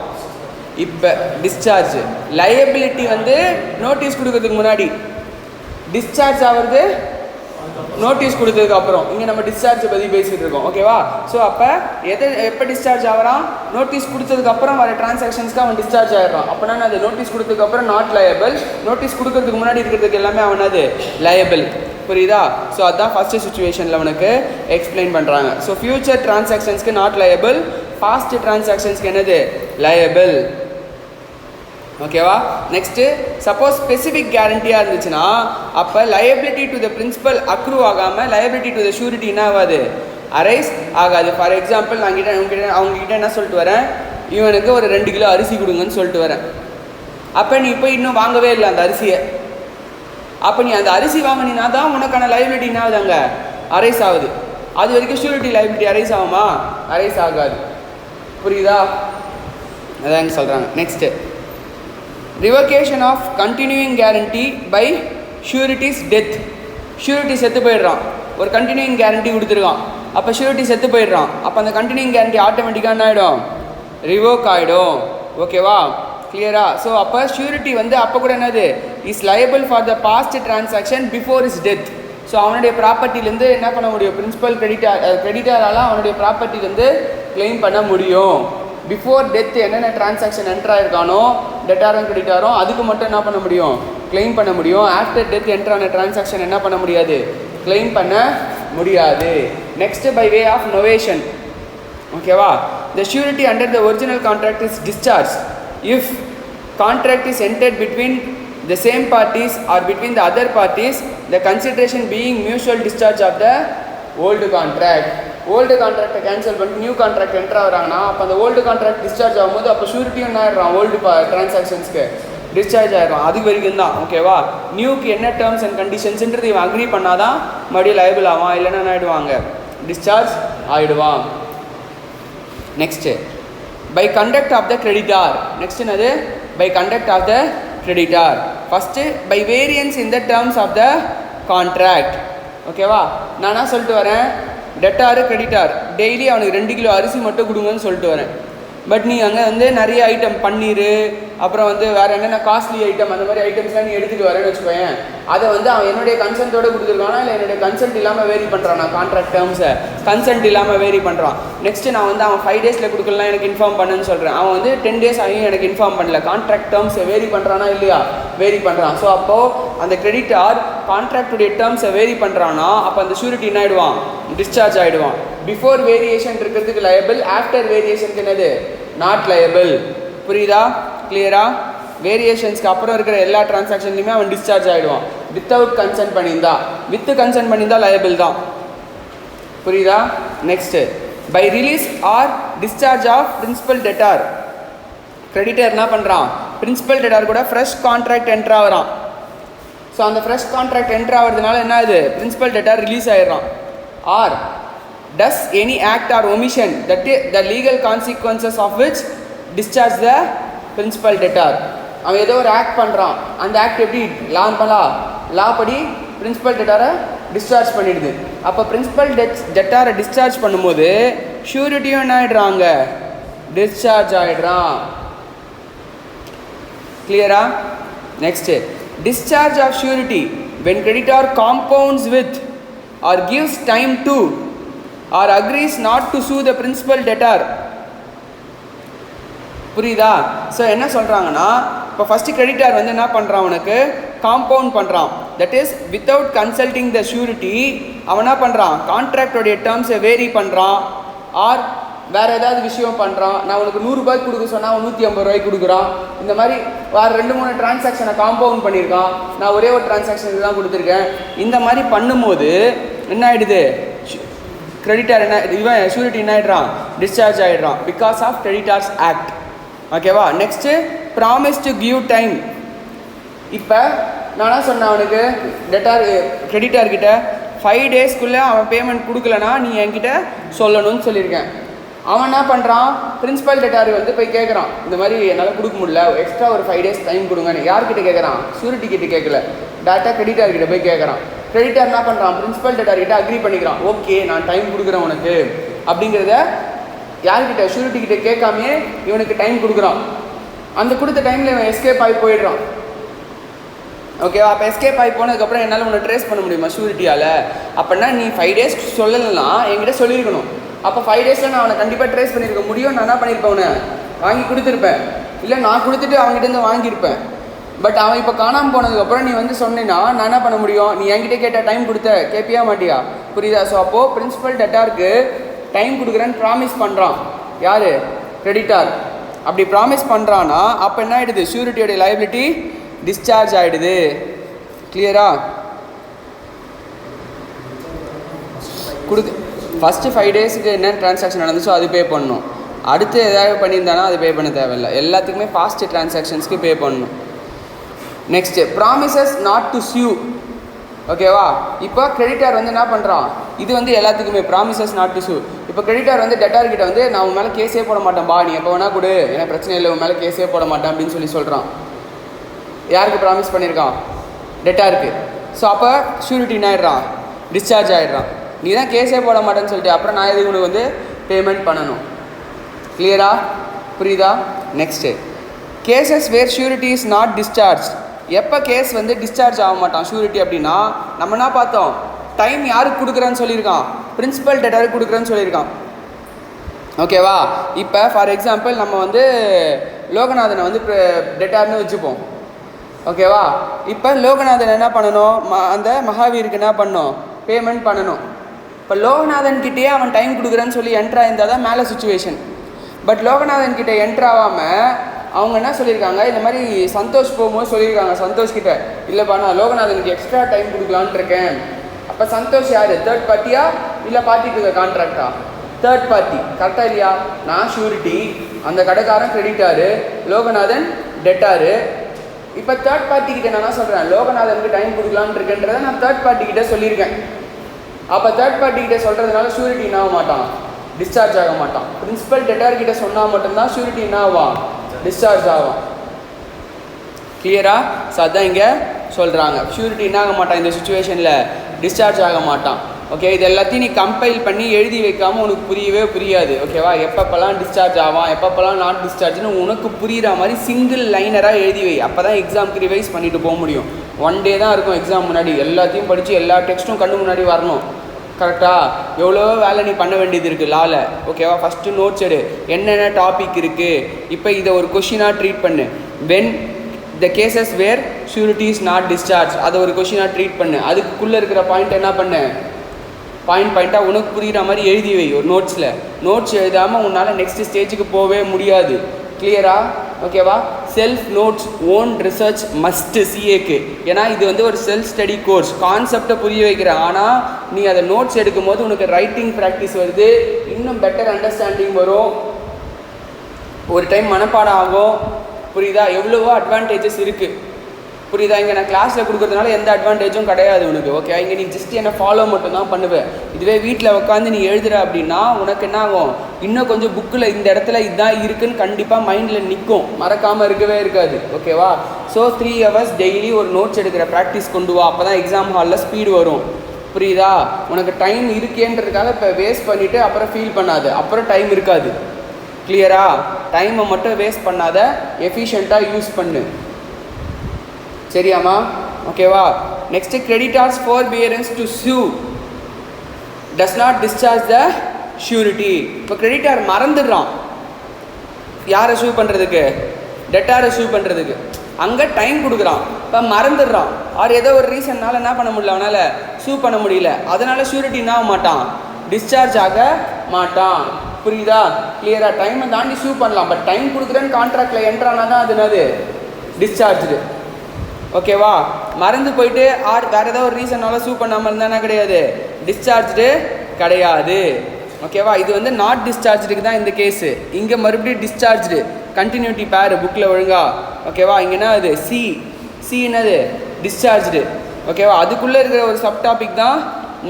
இப்போ டிஸ்சார்ஜ் லயபிலிட்டி வந்து நோட்டீஸ் கொடுக்கறதுக்கு முன்னாடி, டிஸ்சார்ஜ் ஆகிறது நோட்டீஸ் கொடுத்ததுக்கு அப்புறம். இங்கே நம்ம டிஸ்சார்ஜ் பற்றி பேசிகிட்டு இருக்கோம். ஓகேவா? ஸோ அப்போ எப்போ டிஸ்சார்ஜ் ஆகிறான், நோட்டீஸ் கொடுத்ததுக்கப்புறம் வர டிரான்சாக்ஷன்ஸ்க்கு அவன் டிஸ்சார்ஜ் ஆகிடுறான். அப்போனா அது நோட்டீஸ் கொடுத்ததுக்கப்புறம் நாட் லயபிள், நோட்டீஸ் கொடுக்கறதுக்கு முன்னாடி இருக்கிறதுக்கு எல்லாமே அவனது லயபிள். புரியுதா? ஸோ அதுதான் ஃபஸ்ட்டு சுச்சுவேஷனில் அவனுக்கு எக்ஸ்பிளைன் பண்ணுறாங்க. ஸோ ஃபியூச்சர் டிரான்சாக்ஷன்ஸ்க்கு நாட் லயபிள், பாஸ்ட் டிரான்சாக்ஷன்ஸ்க்கு என்னது லயபிள். ஓகேவா? நெக்ஸ்ட்டு சப்போஸ் ஸ்பெசிஃபிக் கேரண்டியாக இருந்துச்சுன்னா அப்போ liability to the principal accrue ஆகாமல் லயபிலிட்டி டு த ஷூரிட்டி என்ன ஆகாது, அரைஸ் ஆகாது. ஃபார் எக்ஸாம்பிள் நான் அவங்ககிட்ட என்ன சொல்லிட்டு வரேன், இவனுக்கு ஒரு 2 கிலோ அரிசி கொடுங்கன்னு சொல்லிட்டு வரேன். அப்போ நீ போய் இன்னும் வாங்கவே இல்லை அந்த அரிசியை. அப்போ நீ அந்த அரிசி வாங்கினா தான் உனக்கான லயபிலிட்டி என்ன ஆகுது, அங்கே அரைஸ் ஆகுது. அது வரைக்கும் ஷூரிட்டி லயபிலிட்டி அரைஸ் ஆகுமா, அரைஸ் ஆகாது. புரியுதா? அதான் சொல்கிறாங்க. Next revocation of continuing guarantee by surety's death. Surety செத்து போயிடுறான், ஒரு கண்டினியூயிங் கேரண்டி கொடுத்துருக்கான். அப்போ ஷூரிட்டி செத்து போயிடுறான். அப்போ அந்த கண்டினியூயிங் கேரண்டி ஆட்டோமேட்டிக்காக என்ன ஆகிடும், ரிவோக் ஆகிடும். ஓகேவா? கிளியரா? ஸோ அப்போ ஷூரிட்டி வந்து அப்போ கூட என்னது, is liable for the past transaction before is death. So அவனுடைய ப்ராப்பர்ட்டிலேருந்து என்ன பண்ண முடியும், பிரின்சிபல் கிரெடிட்டாரால் அவனுடைய ப்ராப்பர்ட்டிலேருந்து கிளைம் பண்ண முடியும். பிஃபோர் டெத் என்னென்ன டிரான்சாக்ஷன் என்ட்ரு ஆகிருக்கானோ டெட்டாரும் கிரெடிட்டாரும் அதுக்கு மட்டும் என்ன பண்ண முடியும், கிளைம் பண்ண முடியும். ஆஃப்டர் டெத் என்ட்ரு ஆன டிரான்சாக்ஷன் என்ன பண்ண முடியாது, கிளைம் பண்ண முடியாது. Next by way of novation. ஓகேவா? The surety under the original contract is discharge if contract is entered between the same parties or between the other parties, the consideration being mutual discharge of the old contract. Old கான்ட்ராக்டை கேன்சல் பண்ணிட்டு நியூ கான்ட்ராக்ட் என்ட்ரு ஆகிறாங்கன்னா அப்போ அந்த ஓல்டு கான்ட்ராக்ட் டிஸ்சார்ஜ் ஆகும்போது அப்போ ஷூரிட்டியும் என்ன ஆகிடுறான், ஓல்டு டிரான்சாக்ஷன்ஸ்க்கு டிஸ்சார்ஜ் ஆகிடும். அது வரைக்கும் தான். ஓகேவா? நியூக்கு என்ன டேர்ம்ஸ் அண்ட் கண்டிஷன்ஸ்ன்றது இவன் அக்ரி பண்ணால் தான் மறுபடியும் லைபிள் ஆவான், இல்லைன்னா என்ன ஆகிடுவாங்க, டிஸ்சார்ஜ் ஆகிடுவான். Next by conduct of the creditor. Next என்னது, by conduct of the creditor. First by variance in the terms of the contract. ஓகேவா? நான் என்ன சொல்லிட்டு வரேன், டெட்டாரு கிரெடிட்டார் டெய்லி அவனுக்கு 2 கிலோ அரிசி மட்டும் கொடுங்கன்னு சொல்லிட்டு வரேன். பட் நீ அங்கே வந்து நிறைய ஐட்டம் பன்னீர் அப்புறம் வந்து வேறு என்னென்ன காஸ்ட்லி ஐட்டம் அந்த மாதிரி ஐட்டம்ஸ்லாம் நீ எடுத்துகிட்டு வரேன்னு வச்சுக்கோயேன், அதை வந்து அவன் என்னுடைய கன்சென்ட்டோடு கொடுத்துருக்கானா இல்லை என்னுடைய கன்சென்ட் இல்லாமல் வேரி பண்ணுறான். நான் கான்ட்ராக்ட் டேர்ம்ஸை கன்சென்ட் இல்லாமல் வேரி பண்ணுறான். நெக்ஸ்ட்டு நான் வந்து அவன் 5 days கொடுக்கலாம் எனக்கு இன்ஃபார்ம் பண்ணுன்னு சொல்கிறேன், அவன் வந்து 10 days ஆகியும் எனக்கு இன்ஃபார்ம் பண்ணல. கான்ட்ராக்ட் டேர்ம்ஸை வேரி பண்ணுறானா இல்லையா? வேரி பண்ணுறான். ஸோ அப்போது அந்த கிரெடிட்டார் கான்ட்ராக்டுடைய டேர்ம்ஸை வேரி பண்ணுறான்னா அப்போ அந்த ஷூரிட்டி என்ன ஆகிடுவான்? டிஸ்சார்ஜ் ஆகிடுவான். பிஃபோர் வேரியேஷன் இருக்கிறதுக்கு லயபிள், ஆஃப்டர் வேரியேஷனுக்கு என்னது? Not liable. புரியுதா? கிளியரா? வேரியேஷன்ஸ்க்கு அப்புறம் இருக்கிற எல்லா டிரான்சாக்ஷன்லையுமே அவன் டிஸ்சார்ஜ் ஆகிடுவான். வித்தவுட் கன்சென்ட் பண்ணியிருந்தா. வித்து கன்சென்ட் பண்ணியிருந்தா லயபிள் தான். புரியுதா? Next, by release or discharge of principal debtor. Creditor என்ன பண்ணுறான்? பிரின்சிபல் டெட்டார் கூட ஃப்ரெஷ் கான்ட்ராக்ட் என்ட்ரு ஆகிறான். ஸோ அந்த ஃப்ரெஷ் கான்ட்ராக்ட் என்ட்ரு ஆகிறதுனால என்ன ஆகுது? பிரின்சிபல் டெட்டார் ரிலீஸ் ஆகிடுறான். Or does any act or omission that the legal consequences of which discharge the principal debtor. அவன் ஏதோ ஒரு ஆக்ட் பண்ணுறான், அந்த ஆக்ட் எப்படி லா படி பிரின்சிபல் டெட்டாரை டிஸ்சார்ஜ் பண்ணிடுது. அப்போ பிரின்சிபல் டெட்டாரை டிஸ்சார்ஜ் பண்ணும்போது ஷூரிட்டியும் என்ன ஆகிடுறாங்க? டிஸ்சார்ஜ் ஆகிடுறான். கிளியரா? Next, discharge of surety when creditor compounds with or gives time to or agrees not to sue the principal debtor. புரியுதா? ஸோ என்ன சொல்கிறாங்கன்னா, இப்போ ஃபஸ்ட்டு கிரெடிட்டார் வந்து என்ன பண்ணுறான்? அவனுக்கு காம்பவுண்ட் பண்ணுறான். That is without consulting the surety அவன் என்ன பண்ணுறான்? கான்ட்ராக்டோடைய டேர்ம்ஸை வேரி பண்ணுறான். ஆர் வேறு ஏதாவது விஷயம் பண்ணுறான். நான் உனக்கு 100 ரூபாய்க்கு கொடுக்க சொன்னால் அவன் 150 ரூபாய்க்கு கொடுக்குறான். இந்த மாதிரி வேறு 2-3 டிரான்சாக்ஷனை காம்பவுண்ட் பண்ணியிருக்கான். நான் ஒரே ஒரு டிரான்சாக்ஷனுக்கு தான் கொடுத்துருக்கேன். இந்த மாதிரி பண்ணும்போது என்ன ஆகிடுது? கிரெடிட்டார் என்ன இவன் ஷூரிட்டி என்ன ஆகிடுறான்? டிஸ்சார்ஜ் ஆகிடுறான் பிகாஸ் ஆஃப் கிரெடிட்டார்ஸ் ஆக்ட். ஓகேவா? Next, promise to give time. இப்போ நானா சொன்னேன் அவனுக்கு கிரெடிட்டார்கிட்ட 5 daysக்குள்ளே அவன் பேமெண்ட் கொடுக்கலனா நீ என்கிட்ட சொல்லணும்னு சொல்லியிருக்கேன். அவன் என்ன பண்ணுறான்? பிரின்சிபல் டெட்டார் வந்து போய் கேட்குறான், இந்த மாதிரி என்னால் கொடுக்க முடியல, எக்ஸ்ட்ரா ஒரு 5 days டைம் கொடுங்கன்னு. யார்கிட்ட கேட்குறான்? ஷூரிட்டி கிட்ட கேட்கல, டேரெக்டாக கிரெடிட்டார்கிட்ட போய் கேட்குறான். கிரெடிட்டார் என்ன பண்ணுறான்? பிரின்சிபல் டெட்டார்கிட்ட அக்ரி பண்ணிக்கிறான். ஓகே, நான் டைம் கொடுக்குறேன் உனக்கு அப்படிங்கிறத யார்கிட்ட? ஷூரிட்டி கிட்ட கேட்காமே இவனுக்கு டைம் கொடுக்குறான். அந்த கொடுத்த டைமில் இவன் எஸ்கேப் ஆகி போயிடுறான். ஓகேவா? அப்போ எஸ்கேப் ஆகி போனதுக்கப்புறம் என்னால் உன்னை ட்ரேஸ் பண்ண முடியுமா ஷூரிட்டியால்? அப்படின்னா நீ 5 days சொல்லலைன்னா என்கிட்ட சொல்லியிருக்கணும். அப்போ 5 daysல நான் அவனை கண்டிப்பாக ட்ரேஸ் பண்ணியிருக்க முடியும். நான் என்ன பண்ணியிருப்பேன்? அவனை வாங்கி கொடுத்துருப்பேன். இல்லை நான் கொடுத்துட்டு அவங்ககிட்டேருந்து வாங்கியிருப்பேன். பட் அவன் இப்போ காணாமல் போனதுக்கப்புறம் நீ வந்து சொன்னேன்னா நான் என்ன பண்ண முடியும்? நீ என்கிட்ட கேட்ட டைம் கொடுத்த கேட்பியா மாட்டியா? புரியுதா? ஸோ அப்போது பிரின்சிபல் டெட்டாருக்கு டைம் கொடுக்குறேன்னு ப்ராமிஸ் பண்ணுறான். யார்? கிரெடிட்டார். அப்படி ப்ராமிஸ் பண்ணுறான்னா அப்போ என்ன ஆகிடுது? ஷூரிட்டியோடைய லைபிலிட்டி டிஸ்சார்ஜ் ஆகிடுது. கிளியரா? ஃபஸ்ட்டு 5 daysக்கு என்ன டிரான்சாக்ஷன் நடந்துச்சோ அது பே பண்ணணும். அடுத்து ஏதாவது பண்ணியிருந்தானா அது பே பண்ண தேவையில்லை. எல்லாத்துக்குமே ஃபாஸ்ட் டிரான்சாக்ஷன்ஸ்க்கு பே பண்ணணும். Next, promises not to see you. ஓகேவா? இப்போ கிரெடிட்டார் வந்து என்ன பண்ணுறான்? இது வந்து எல்லாத்துக்குமே ப்ராமிசஸ் நாட் டு சியூ. இப்போ கிரெடிட்டார் வந்து டெட்டார்கிட்ட வந்து நான் உன் மேலே கேஸே போட மாட்டேன்பா, நீ எப்போ வேணா கொடு, எனக்கு பிரச்சனை இல்லை, உன் மேலே கேஸே போட மாட்டேன் அப்படின்னு சொல்கிறான். யாருக்கு ப்ராமிஸ் பண்ணியிருக்கான்? டெட்டாருக்கு. ஸோ அப்போ ஷூரிட்டி என்ன ஆகிடுறான்? டிஸ்சார்ஜ் ஆகிடுறான். நீ தான் கேஸே போட மாட்டேன்னு சொல்லிட்டு அப்புறம் நான் எதுக்கு உனக்கு வந்து பேமெண்ட் பண்ணணும். கிளியரா? புரியுதா? Next, cases where surety is not discharge. எப்போ கேஸ் வந்து டிஸ்சார்ஜ் ஆக மாட்டான் ஷூரிட்டி அப்படின்னா, நம்ம என்ன பார்த்தோம்? டைம் யாருக்கு கொடுக்குறேன்னு சொல்லியிருக்கான்? பிரின்சிபல் டெட்டாருக்கு கொடுக்குறேன்னு சொல்லியிருக்கான். ஓகேவா? இப்போ ஃபார் எக்ஸாம்பிள் நம்ம வந்து லோகநாதனை வந்து டெட்டார்னு வச்சுப்போம். ஓகேவா? இப்போ லோகநாதன் என்ன பண்ணணும்? அந்த மகாவீருக்கு என்ன பண்ணணும்? பேமெண்ட் பண்ணணும். இப்போ லோகநாதன் கிட்டேயே அவன் டைம் கொடுக்குறேன்னு சொல்லி என்ட்ரு ஆயிருந்தால் தான் மேலே சுச்சுவேஷன். பட் லோகநாதன் கிட்டே என்ட்ரு ஆகாமல் அவங்க என்ன சொல்லியிருக்காங்க? இந்த மாதிரி சந்தோஷ் போகும்போது சொல்லியிருக்காங்க சந்தோஷ் கிட்ட, இல்லைப்பா நான் லோகநாதனுக்கு எக்ஸ்ட்ரா டைம் கொடுக்கலான்ட்டு இருக்கேன். அப்போ சந்தோஷ் யார்? தேர்ட் பார்ட்டியா இல்லை பார்ட்டிக்கு இருக்க கான்ட்ராக்டா? Third party. கரெக்டாக இல்லையா? நான் ஷூரிட்டி, அந்த கடைக்காரன் கிரெடிட்டாரு, லோகநாதன் டெட்டாரு. இப்போ தேர்ட் பார்ட்டி கிட்ட நான் என்ன சொல்கிறேன்? லோகநாதனுக்கு டைம் கொடுக்கலான்னு இருக்கேன்றதை நான் தேர்ட் பார்ட்டி கிட்ட சொல்லியிருக்கேன். அப்போ தேர்ட் பார்ட்டி கிட்ட சொல்கிறதுனால ஷூரிட்டி என்ன ஆக மாட்டான்? டிஸ்சார்ஜ் ஆக மாட்டான். பிரின்சிபல் டெட்டார் கிட்ட சொன்னால் மட்டும்தான் ஷூரிட்டி என்ன ஆகும்? டிஸ்சார்ஜ் ஆகும். கிளியரா? ஸோ அதான் இங்கே சொல்கிறாங்க. ஷூரிட்டி என்ன ஆக மாட்டான் இந்த சுச்சுவேஷனில்? டிஸ்சார்ஜ் ஆக மாட்டான். ஓகே, இது எல்லாத்தையும் நீ கம்பைல் பண்ணி எழுதி வைக்காமல் உனக்கு புரியவே புரியாது. ஓகேவா, எப்பப்பெல்லாம் டிஸ்சார்ஜ் ஆவான், எப்பப்பெல்லாம் நாட் டிஸ்சார்ஜ்னு உனக்கு புரிகிற மாதிரி சிங்கிள் லைனராக எழுதி வை. அப்போ தான் எக்ஸாமுக்கு ரிவைஸ் பண்ணிட்டு போக முடியும். 1 day தான் இருக்கும் எக்ஸாம் முன்னாடி. எல்லாத்தையும் படித்து எல்லா டெக்ஸ்ட்டும் கண்ணு முன்னாடி வரணும். கரெக்டாக எவ்வளோ வேலை நீ பண்ண வேண்டியது இருக்குது லாவில். ஓகேவா, ஃபஸ்ட்டு நோட்ஸ் எடு, என்னென்ன டாபிக் இருக்குது, இப்போ இதை ஒரு கொஷினாக ட்ரீட் பண்ணு. When the cases where surety is not discharge, அதை ஒரு கொஷினாக ட்ரீட் பண்ணு. அதுக்குள்ளே இருக்கிற பாயிண்ட் என்ன பண்ணு, பாயிண்ட்டாக உனக்கு புரிகிற மாதிரி எழுதி வை ஒரு நோட்ஸில். நோட்ஸ் எழுதாமல் உன்னால் நெக்ஸ்ட் ஸ்டேஜுக்கு போகவே முடியாது. கிளியரா? ஓகேவா, self notes own research must சிஏக்கு. ஏன்னா இது வந்து ஒரு செல்ஃப் ஸ்டடி கோர்ஸ், கான்செப்டை புரிய வைக்கிறேன். ஆனால் நீ அதை நோட்ஸ் எடுக்கும் போது உனக்கு ரைட்டிங் ப்ராக்டிஸ் வருது, இன்னும் பெட்டர் அண்டர்ஸ்டாண்டிங் வரும், ஒரு டைம் மனப்பாடம் ஆகும். புரியுதா? எவ்வளவோ அட்வான்டேஜஸ் இருக்குது. புரியுதா? இங்கே நான் கிளாஸில் கொடுக்குறதுனால எந்த அட்வான்டேஜும் கிடையாது உனக்கு. ஓகே, இங்கே நீ ஜஸ்ட் என்னை ஃபாலோ மட்டும் தான் பண்ணுவேன். இதுவே வீட்டில் உட்காந்து நீ எழுதுற அப்படின்னா உனக்கு என்ன ஆகும், இன்னும் கொஞ்சம் புக்கில் இந்த இடத்துல இதுதான் இருக்குதுன்னு கண்டிப்பாக மைண்டில் நிற்கும், மறக்காமல் இருக்கவே இருக்காது. ஓகேவா? ஸோ 3 hours டெய்லி ஒரு நோட்ஸ் எடுக்கிற ப்ராக்டிஸ் கொண்டு வா. அப்போ தான் எக்ஸாம் ஹாலில் ஸ்பீடு வரும். புரியுதா? உனக்கு டைம் இருக்கேன்றதுக்காக இப்போ வேஸ்ட் பண்ணிவிட்டு அப்புறம் ஃபீல் பண்ணாது, அப்புறம் டைம் இருக்காது. கிளியரா? டைமை மட்டும் வேஸ்ட் பண்ணாத, எஃபிஷியண்ட்டாக யூஸ் பண்ணு. சரியாம்மா? ஓகேவா? Next creditors forbearance to sue does not discharge the surety. இப்போ கிரெடிட்டார் மறந்துடுறான் யாரை சூ பண்ணுறதுக்கு, டெட்டாரை சூ பண்ணுறதுக்கு. அங்கே டைம் கொடுக்குறான், இப்போ மறந்துடுறான். ஆர் ஏதோ ஒரு ரீசன்னால் என்ன பண்ண முடியல, அவனால் சூ பண்ண முடியல. அதனால் ஷூரிட்டி என்ன ஆக மாட்டான், டிஸ்சார்ஜ் ஆக மாட்டான். புரியுதா? கிளியராக? டைமை தாண்டி சூ பண்ணலாம், பட் டைம் கொடுக்குறேன்னு கான்ட்ராக்டில் என்ட்ரானா தான் அது என்னது, டிஸ்சார்ஜு. ஓகேவா? மறந்து போயிட்டு ஆர் வேறு ஏதாவது ஒரு ரீசன்னால சூ பண்ணாமல் இருந்தால் என்ன கிடையாது, டிஸ்சார்ஜு கிடையாது. ஓகேவா? இது வந்து நாட் டிஸ்சார்ஜுக்கு தான் இந்த கேஸு. இங்கே மறுபடியும் டிஸ்சார்ஜு, கண்டினியூட்டி பேர் புக்கில் ஒழுங்கா. ஓகேவா? இங்கேனா அது சி என்னது, டிஸ்சார்ஜு. ஓகேவா? அதுக்குள்ளே இருக்கிற ஒரு சப் டாபிக் தான்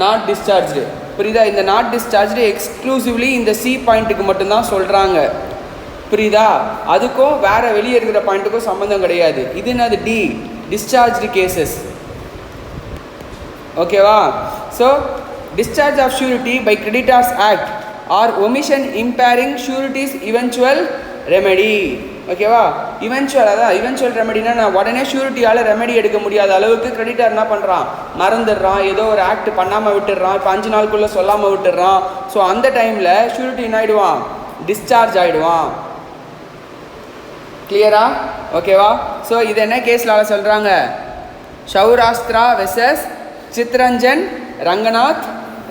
நாட் டிஸ்சார்ஜு. புரியுதா? இந்த நாட் டிஸ்சார்ஜு எக்ஸ்க்ளூசிவ்லி இந்த சி பாயிண்ட்டுக்கு மட்டும்தான் சொல்கிறாங்க. புரியுதா? அதுக்கும் வேறு வெளியே இருக்கிற பாயிண்ட்டுக்கும் சம்மந்தம் கிடையாது. இது என்னது, discharged cases. ஓகேவா? So discharge of surety by creditors act or omission impairing surety's eventual remedy. ஓகேவா? இவென்ச்சுவல் ரெமெடினா நான் உடனே ஷூரிட்டியால் ரெமெடி எடுக்க முடியாத அளவுக்கு கிரெடிட்டர் என்ன பண்ணுறான், மறந்துடுறான், ஏதோ ஒரு ஆக்ட் பண்ணாமல் விட்டுடுறான், இப்போ 5 நாளுக்குள்ளே சொல்லாமல் விட்டுடுறான். ஸோ அந்த டைமில் ஷூரிட்டி என்ன ஆகிடுவான், டிஸ்சார்ஜ் ஆகிடுவான். கிளியரா? ஓகேவா? ஸோ இது என்ன கேஸில் சொல்கிறாங்க, சௌராஷ்டிரா வெர்சஸ் சித்ரஞ்சன் ரங்கநாத்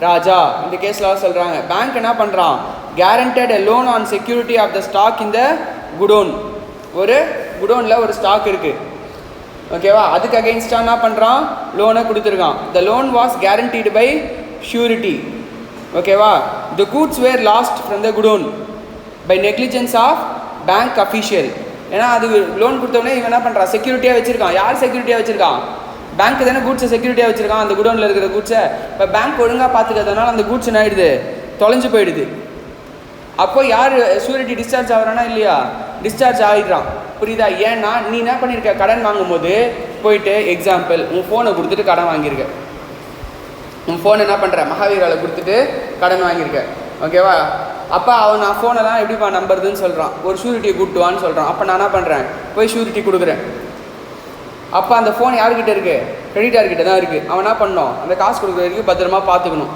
ராஜா. இந்த கேஸில் சொல்கிறாங்க பேங்க் என்ன பண்ணுறான், guaranteed a loan on security of the stock இந்த குடோன். ஒரு குடோனில் ஒரு ஸ்டாக் இருக்குது. ஓகேவா? அதுக்கு அகெயின்ஸ்டாக என்ன பண்ணுறான், லோனை கொடுத்துருக்கான். The loan was guaranteed by surety. ஓகேவா? The goods were lost from the godown by negligence of bank official. ஏன்னா அது லோன் கொடுத்தோடனே இவன் என்ன பண்ணுறான், செக்யூரிட்டியாக வச்சுருக்கான். யார் செக்யூரிட்டியாக வச்சுருக்கான், பேங்க் தானே கூட்ஸை செக்யூரிட்டியாக வச்சுருக்கான், அந்த குடோனில் இருக்கிற கூட்ஸை. இப்போ பேங்க் ஒழுங்காக பார்த்துக்கிறதுனால அந்த கூட்ஸ் என்ன ஆகிடுது, தொலைஞ்சு போயிடுது. அப்போ யார் ஷூரிட்டி டிஸ்சார்ஜ் ஆகிறானா இல்லையா, டிஸ்சார்ஜ் ஆகிடுறான். புரியுதா? ஏன்னா நீ என்ன பண்ணியிருக்க, கடன் வாங்கும்போது போயிட்டு எக்ஸாம்பிள் உன் ஃபோனை கொடுத்துட்டு கடன் வாங்கியிருக்க. உன் ஃபோன் என்ன பண்ணுற, மகாவீராவில் கொடுத்துட்டு கடன் வாங்கியிருக்க. ஓகேவா? அப்போ அவன் நான் ஃபோனெல்லாம் எப்படிப்பா நம்புறதுன்னு சொல்கிறான், ஒரு ஷூரிட்டியை கூட்டுவான்னு சொல்கிறான். அப்போ நான் என்ன பண்ணுறேன், போய் ஷூரிட்டி கொடுக்குறேன். அப்போ அந்த ஃபோன் யார்கிட்ட இருக்குது, கிரெடிட்டார்கிட்ட தான் இருக்குது. அவன் என்ன பண்ணணும், அந்த காசு கொடுக்குற வரைக்கும் பத்திரமா பார்த்துக்கணும்.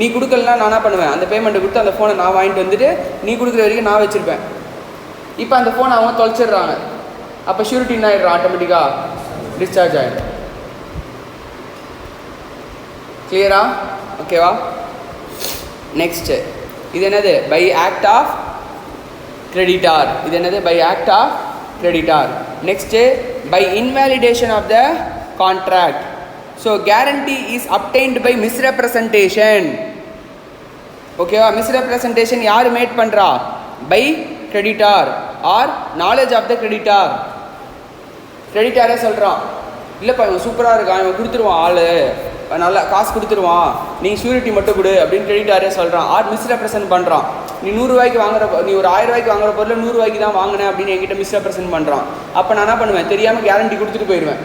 நீ கொடுக்கலனா நான் என்ன பண்ணுவேன், அந்த பேமெண்ட்டை கொடுத்து அந்த ஃபோனை நான் வாங்கிட்டு வந்துட்டு நீ கொடுக்குற வரைக்கும் நான் வச்சுருப்பேன். இப்போ அந்த ஃபோனை அவங்க தொலைச்சிடுறாங்க. அப்போ ஷூரிட்டி என்ன ஆகிடுறான், ஆட்டோமேட்டிக்காக டிஸ்சார்ஜ் ஆகிடும். கிளியரா? ஓகேவா? நெக்ஸ்ட்டு இது என்னது, பை ஆக்ட் ஆஃப் கிரெடிட்டார். இது என்னது, by act of creditor. Next by invalidation of the contract. So guarantee is obtained by misrepresentation. ஓகேவா? மிஸ்ரெப்ரசன்டேஷன் யார் மேட் பண்ணுறா, by creditor or knowledge of the creditor. கிரெடிட்டாரே சொல்கிறான், இல்லைப்பா இவன் சூப்பராக இருக்கான், இவன் கொடுத்துருவான், ஆள் நல்லா காசு கொடுத்துருவான், நீ ஷூரிட்டி மட்டும் கொடு அப்படின்னு கிரெடிட்டாரே சொல்கிறான். ஆர் மிஸ்ரெப்ரசன்ட் பண்ணுறான். நீ 100 ரூபாய்க்கு வாங்குற, நீ ஒரு 1000 ரூபாய்க்கு வாங்குற பொருள் 100 ரூபாய்க்கு தான் வாங்கினேன் அப்படின்னு என்கிட்ட மிஸ்ரெப்ரசன்ட் பண்ணுறான். அப்போ நான் என்ன பண்ணுவேன், தெரியாமல் கேரண்டி கொடுத்துட்டு போயிடுவேன்,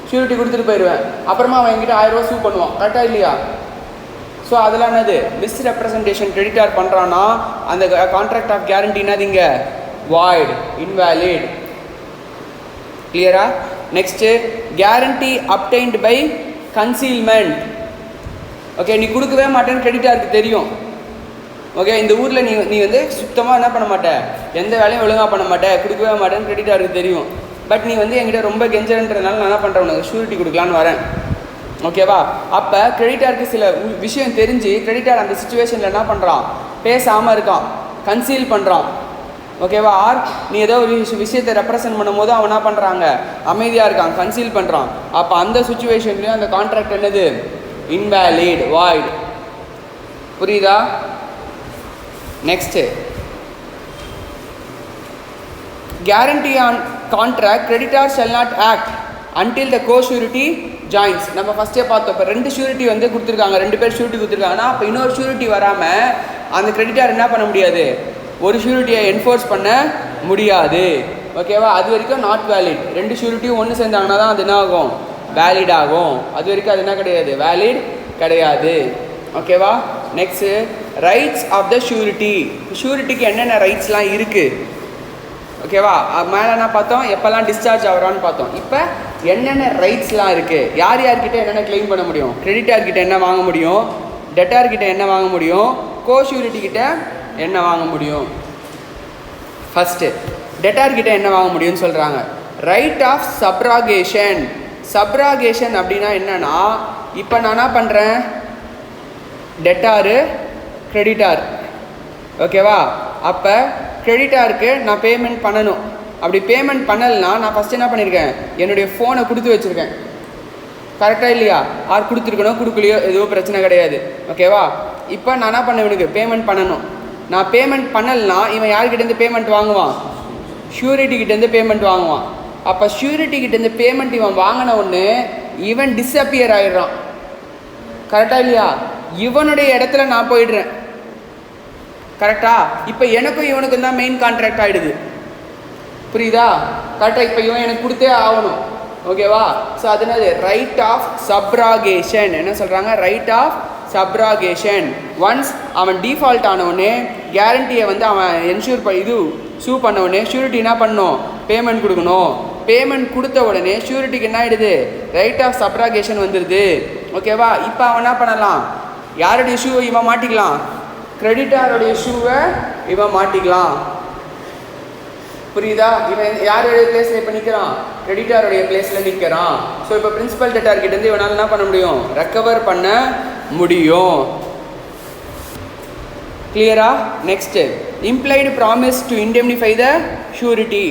ஷூரிட்டி கொடுத்துட்டு போயிடுவேன். அப்புறமா அவன் என்கிட்ட 1000 ரூபா சூ பண்ணுவான். கரெக்டாக இல்லையா? ஸோ அதெல்லாம் என்னது மிஸ்ரெப்ரசன்டேஷன் கிரெடிட்டார் பண்ணுறான்னா அந்த கான்ட்ராக்ட் ஆஃப் கேரண்டி என்னது இங்கே வாய்ட், இன்வேலிட். கிளியரா? Next guarantee obtained by concealment. Okay, நீ கொடுக்கவே மாட்டேன்னு கிரெடிட்டாருக்கு தெரியும். ஓகே, இந்த ஊரில் நீ வந்து சுத்தமாக என்ன பண்ண மாட்டேன், எந்த வேலையும் ஒழுங்காக பண்ண மாட்டேன், கொடுக்கவே மாட்டேன்னு கிரெடிட்டாருக்கு தெரியும். பட் நீ வந்து என்கிட்ட ரொம்ப கெஞ்சறன்றதுனால நான் என்ன பண்ணுறேன், உனக்கு ஷூரிட்டி கொடுக்கலான்னு வரேன். ஓகேவா? அப்போ கிரெடிட்டாருக்கு சில விஷயம் தெரிஞ்சு கிரெடிட்டார் அந்த சுச்சுவேஷனில் என்ன பண்ணுறான், பேசாமல் இருக்கான், கன்சீல் பண்ணுறான். ஓகேவா? ஆர் நீ ஏதோ ஒரு விஷயத்தை ரெப்ரசன்ட் பண்ணும் போது அவன் என்ன பண்ணுறாங்க, அமைதியாக இருக்கான், கன்சீல் பண்ணுறான். அப்போ அந்த சுச்சுவேஷன்லேயும் அந்த கான்ட்ராக்ட் என்னது இன்வேலிட், வாய்ட். புரியுதா? Next guarantee on contract creditor shall not act until the co surety joins. நம்ம ஃபஸ்ட்டே பார்த்தோம். இப்போ 2 ஷூரிட்டி வந்து கொடுத்துருக்காங்க, 2 பேர் ஷூரிட்டி கொடுத்துருக்காங்கன்னா அப்போ இன்னொரு ஷூரிட்டி வராமல் அந்த கிரெடிட்டார் என்ன பண்ண முடியாது, ஒரு ஷூரிட்டியை என்ஃபோர்ஸ் பண்ண முடியாது. ஓகேவா? அது வரைக்கும் நாட் வேலிட். 2 ஷூரிட்டியும் ஒன்று சேர்ந்தாங்கன்னா தான் அது என்ன ஆகும், வேலிட் ஆகும். அது வரைக்கும் அது என்ன கிடையாது, வேலிட் கிடையாது. ஓகேவா? Next rights of the surety. ஷூரிட்டிக்கு என்னென்ன ரைட்ஸ்லாம் இருக்குது? ஓகேவா? மேலே என்ன பார்த்தோம், எப்போல்லாம் டிஸ்சார்ஜ் ஆகிறான்னு பார்த்தோம். இப்போ என்னென்ன ரைட்ஸ்லாம் இருக்குது, யார் யார்கிட்ட என்னென்ன கிளைம் பண்ண முடியும், கிரெடிட்டார்கிட்ட என்ன வாங்க முடியும், டெட்டார்கிட்ட என்ன வாங்க முடியும், கோ ஷூரிட்டிக்கிட்ட என்ன வாங்க முடியும். ஃபஸ்ட்டு டெட்டார்கிட்ட என்ன வாங்க முடியும்னு சொல்கிறாங்க. Right of சப்ராகேஷன். சப்ராகேஷன் அப்படின்னா என்னன்னா, இப்போ நான் என்ன பண்ணுறேன், டெட்டாரு கிரெடிட்டார். ஓகேவா? அப்போ கிரெடிட்டாருக்கு நான் பேமெண்ட் பண்ணணும். அப்படி பேமெண்ட் பண்ணலைன்னா நான் ஃபஸ்ட்டு என்ன பண்ணியிருக்கேன், என்னுடைய ஃபோனை கொடுத்து வச்சுருக்கேன். கரெக்டாக இல்லையா? ஆர் கொடுத்துருக்கணும், கொடுக்கலையோ எதுவும் பிரச்சனை கிடையாது. ஓகேவா? இப்போ நான் என்ன பண்ண, இவனுக்கு பேமெண்ட் பண்ணணும். நான் பேமெண்ட் பண்ணலைன்னா இவன் யார்கிட்டேருந்து பேமெண்ட் வாங்குவான், ஷூரிட்டிக்கிட்டேருந்து பேமெண்ட் வாங்குவான். அப்போ ஷூரிட்டிக்கிட்டேருந்து பேமெண்ட் இவன் வாங்கின ஒன்று இவன் டிஸப்பியர் ஆகிடுறான். கரெக்டாக இல்லையா? இவனுடைய இடத்துல நான் போயிடுறேன். கரெக்டா? இப்போ எனக்கும் இவனுக்கும் தான் மெயின் கான்ட்ராக்ட் ஆகிடுது. புரியுதா? கரெக்டாக? இப்போ இவன் எனக்கு கொடுத்தே ஆகணும். ஓகேவா? ஸோ அதனால ரைட் ஆஃப் சப்ராகேஷன் என்ன சொல்கிறாங்க, ரைட் ஆஃப் சப்ராகேஷன். ஒன்ஸ் அவன் டிஃபால்ட் ஆனவுடனே கேரண்டியை வந்து அவன் என்ஷூர் சூ பண்ணவுடனே ஷூரிட்டி என்ன பண்ணணும், பேமெண்ட் கொடுக்கணும். பேமெண்ட் கொடுத்த உடனே ஷூரிட்டிக்கு என்ன ஆகிடுது, ரைட் ஆஃப் சப்ராகேஷன் வந்துடுது. ஓகேவா? இப்போ அவன் என்ன பண்ணலாம், யாருடைய ஷூவை இவன் மாட்டிக்கலாம், கிரெடிட்டாருடைய ஷூவை இவன் மாட்டிக்கலாம். புரியுதா? இவன் யாருடைய பிளேஸில் இப்போ நிற்கிறான், கிரெடிட்டாருடைய பிளேஸில் நிற்கிறான். ஸோ இப்போ பிரின்சிபல் டெட்டார்கிட்டேருந்து இவனால் என்ன பண்ண முடியும், ரெக்கவர் பண்ண முடியும். கிளியரா? Next implied promise to indemnify the surety.